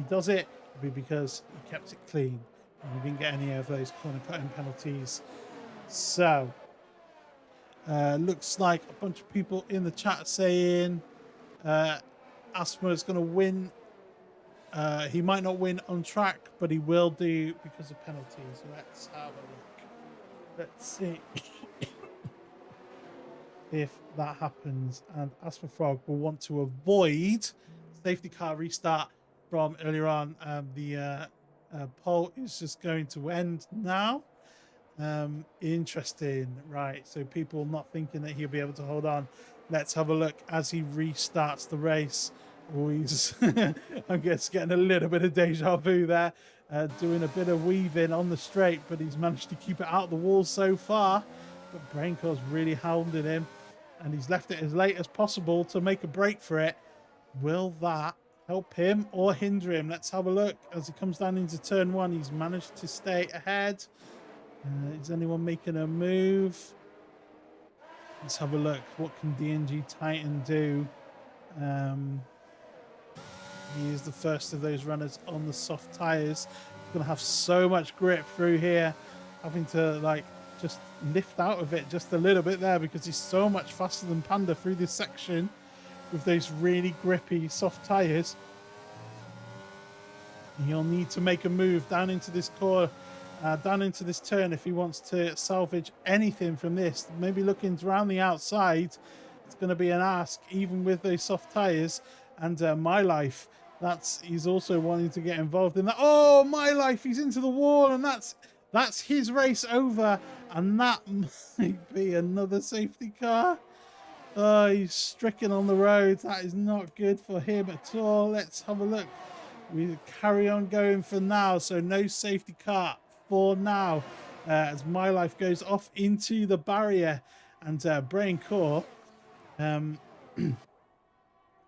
[SPEAKER 1] does it, it'll be because he kept it clean and he didn't get any of those corner cutting penalties. So looks like a bunch of people in the chat saying Asthma is going to win. He might not win on track, but he will do because of penalties. Let's have a look. Let's see if that happens. And Asthma Frog will want to avoid safety car restart from earlier on. The poll is just going to end now. Interesting. Right, so people not thinking that he'll be able to hold on. Let's have a look as he restarts the race. Always, I guess, getting a little bit of deja vu there, doing a bit of weaving on the straight, but he's managed to keep it out the wall so far. But Braincore's really hounding him, and he's left it as late as possible to make a break for it. Will that help him or hinder him? Let's have a look. As he comes down into turn 1, he's managed to stay ahead. Is anyone making a move? Let's have a look. What can DNG Titan do? He is the first of those runners on the soft tyres. He's going to have so much grip through here, having to like just lift out of it just a little bit there because he's so much faster than Panda through this section with those really grippy soft tyres. He'll need to make a move down into this corner, down into this turn if he wants to salvage anything from this. Maybe looking around the outside. It's going to be an ask, even with those soft tyres. And My Life, he's also wanting to get involved in that. Oh, My Life, he's into the wall, and that's his race over. And that might be another safety car. Oh, he's stricken on the road. That is not good for him at all. Let's have a look. We carry on going for now, so no safety car for now as My Life goes off into the barrier, and Brain Core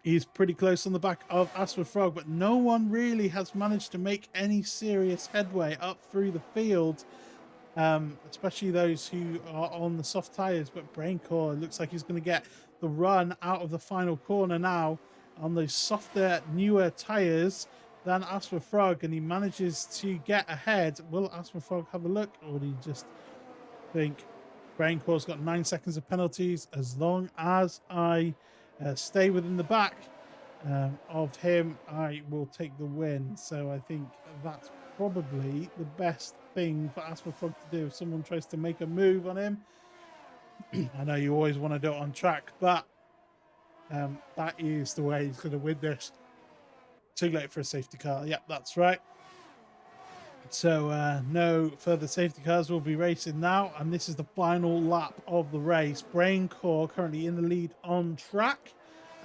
[SPEAKER 1] he's pretty close on the back of Asthma Frog, but no one really has managed to make any serious headway up through the field. especially those who are on the soft tires. But Braincore looks like he's going to get the run out of the final corner now on those softer, newer tires than Asper Frog, and he manages to get ahead. Will Asper Frog have a look, or do you just think Braincore's got 9 seconds of penalties? As long as I stay within the back of him, I will take the win. So I think that's probably the best thing for Asper Frog to do if someone tries to make a move on him. I know you always want to do it on track, but that is the way he's going to win this. Too late for a safety car. Yep, that's right. So no further safety cars will be racing now, and this is the final lap of the race. Braincore currently in the lead on track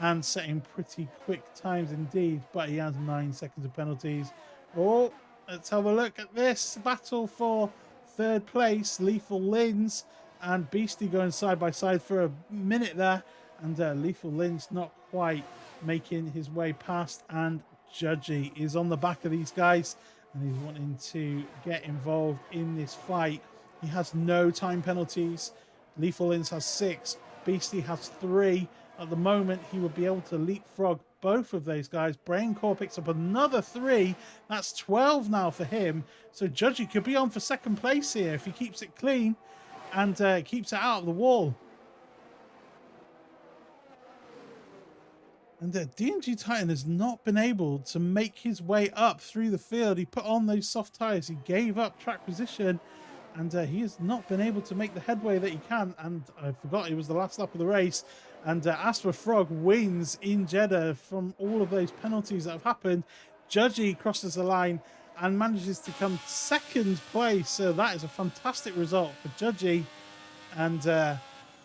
[SPEAKER 1] and setting pretty quick times indeed, but he has 9 seconds of penalties. Oh, let's have a look at this battle for third place. Lethal Lins and Beastie going side by side for a minute there, and Lethal Lins not quite making his way past, and Judgy is on the back of these guys and he's wanting to get involved in this fight. He has no time penalties. Lethal Lins has 6, Beastie has 3. At the moment, he would be able to leapfrog both of those guys. Braincore picks up another 3. That's 12 now for him. So Judgy could be on for second place here if he keeps it clean and keeps it out of the wall. And D&G Titan has not been able to make his way up through the field. He put on those soft tires. He gave up track position, and he has not been able to make the headway that he can. And I forgot it was the last lap of the race. And Asper Frog wins in Jeddah from all of those penalties that have happened. Judgy crosses the line and manages to come second place. So that is a fantastic result for Judgy. And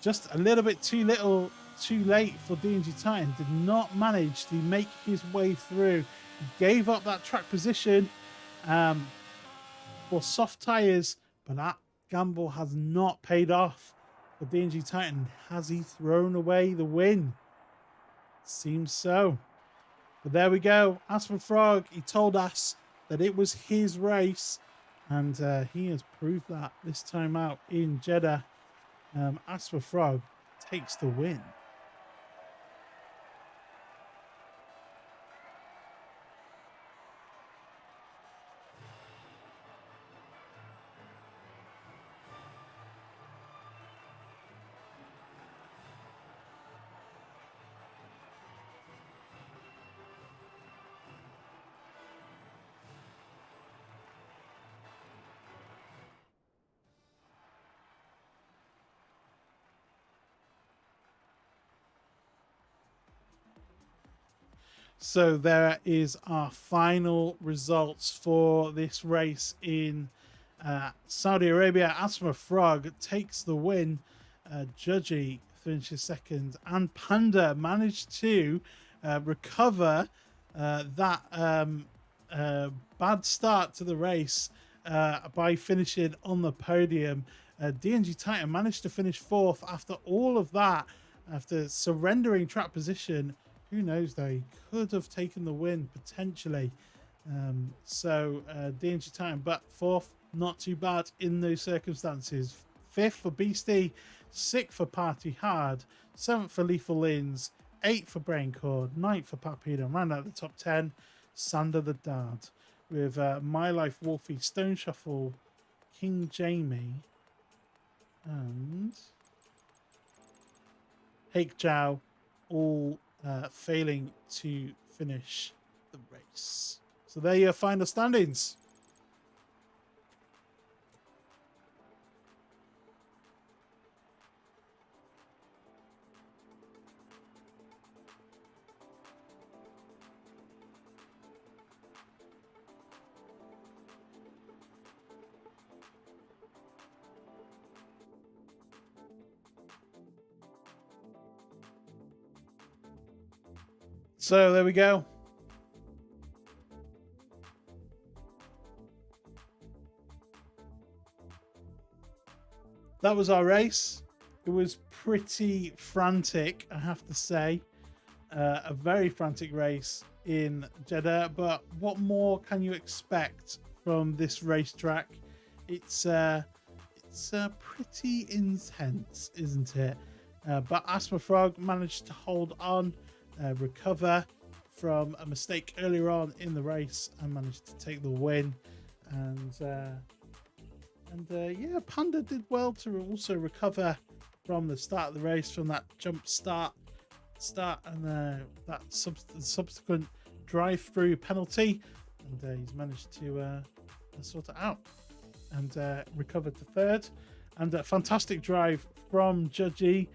[SPEAKER 1] just a little bit too late for D&G Titan. Did not manage to make his way through. He gave up that track position for soft tires, but that gamble has not paid off for D&G Titan. Has he thrown away the win? Seems so. But there we go. Asper Frog, he told us that it was his race, and he has proved that this time out in Jeddah. Asper Frog takes the win. So there is our final results for this race in Saudi Arabia. Asper Frog takes the win. Judgy finishes second, and Panda managed to recover that bad start to the race by finishing on the podium. D&G Titan managed to finish 4th after all of that, after surrendering track position. Who knows though, he could have taken the win potentially. So D&G Titan, but 4th, not too bad in those circumstances. 5th for Beastie, 6th for Party Hard, 7th for Lethal Lins, 8th for Braincore, 9th for Papita, and round out the top 10, Sander the Dad, with My Life Wolfie, Stone Shuffle, King Jamie, and Hake Chow, all failing to finish the race. So there are your final standings. So there we go. That was our race. It was pretty frantic, I have to say. A very frantic race in Jeddah, but what more can you expect from this racetrack? It's it's pretty intense, isn't it? But Asthma Frog managed to hold on, recover from a mistake earlier on in the race, and managed to take the win. And yeah, Panda did well to also recover from the start of the race, from that jump start and that subsequent drive-through penalty, and he's managed to sort it out and recovered to third. And a fantastic drive from Judgy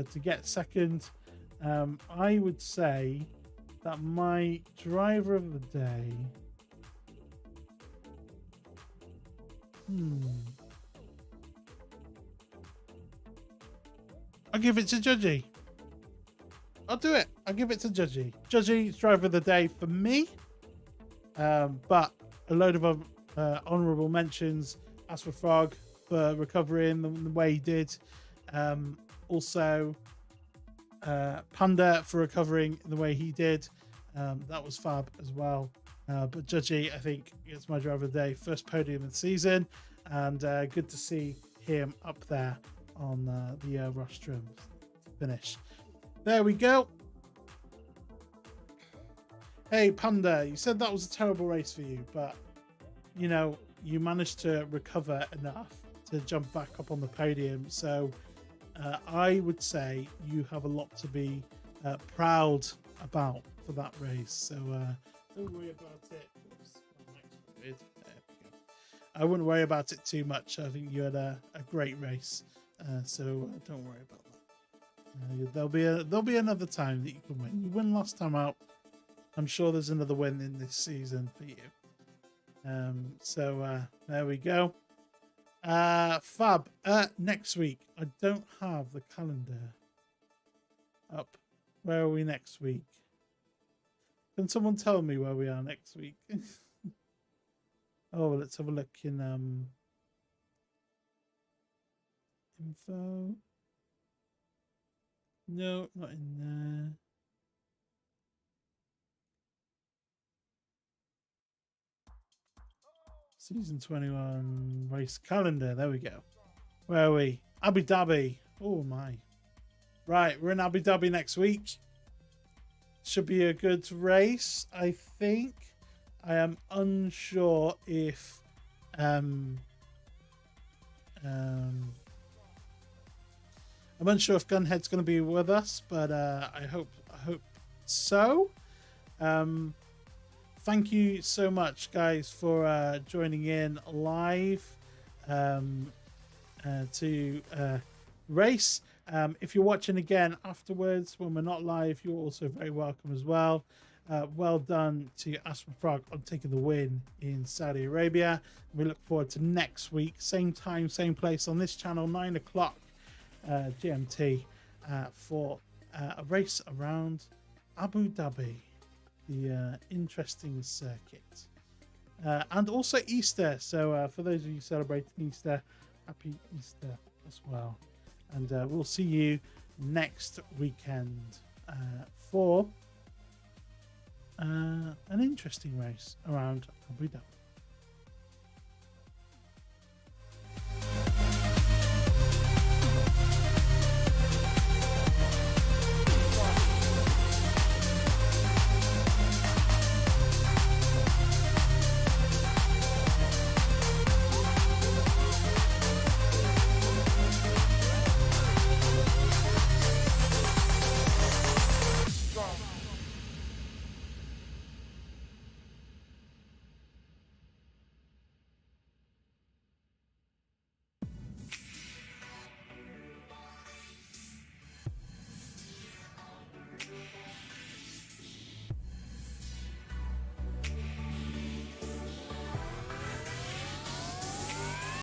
[SPEAKER 1] to get second. I would say that my driver of the day, I'll give it to Judgy. I'll do it. I'll give it to Judgy. Judgy's driver of the day for me. But a load of honourable mentions. As for Frog for recovering the way he did. Also, Panda for recovering the way he did. That was fab as well. But Judgy, I think, is my driver of the day. First podium of the season. And good to see him up there on the rostrum finish. There we go. Hey, Panda, you said that was a terrible race for you, but, you know, you managed to recover enough to jump back up on the podium. So I would say you have a lot to be proud about for that race. So don't worry about it. There we go. I wouldn't worry about it too much. I think you had a great race. So don't worry about that. There'll be another time that you can win. You win last time out. I'm sure there's another win in this season for you. So there we go. Fab. Next week, I don't have the calendar up. Where are we next week? Can someone tell me where we are next week? Oh, let's have a look in info. No, not in there. Season 21 race calendar. There we go. Where are we? Abu Dhabi. Oh my. Right, we're in Abu Dhabi next week. Should be a good race, I think. I am unsure if I'm unsure if Gunhead's going to be with us, but I hope so. Thank you so much, guys, for joining in live to race. If you're watching again afterwards when we're not live, you're also very welcome as well. Well done to Aspen Frog on taking the win in Saudi Arabia. We look forward to next week, same time, same place on this channel, 9 o'clock GMT, for a race around Abu Dhabi, the interesting circuit, and also Easter. So for those of you celebrating Easter, happy Easter as well. And we'll see you next weekend for an interesting race around Abu Dhabi.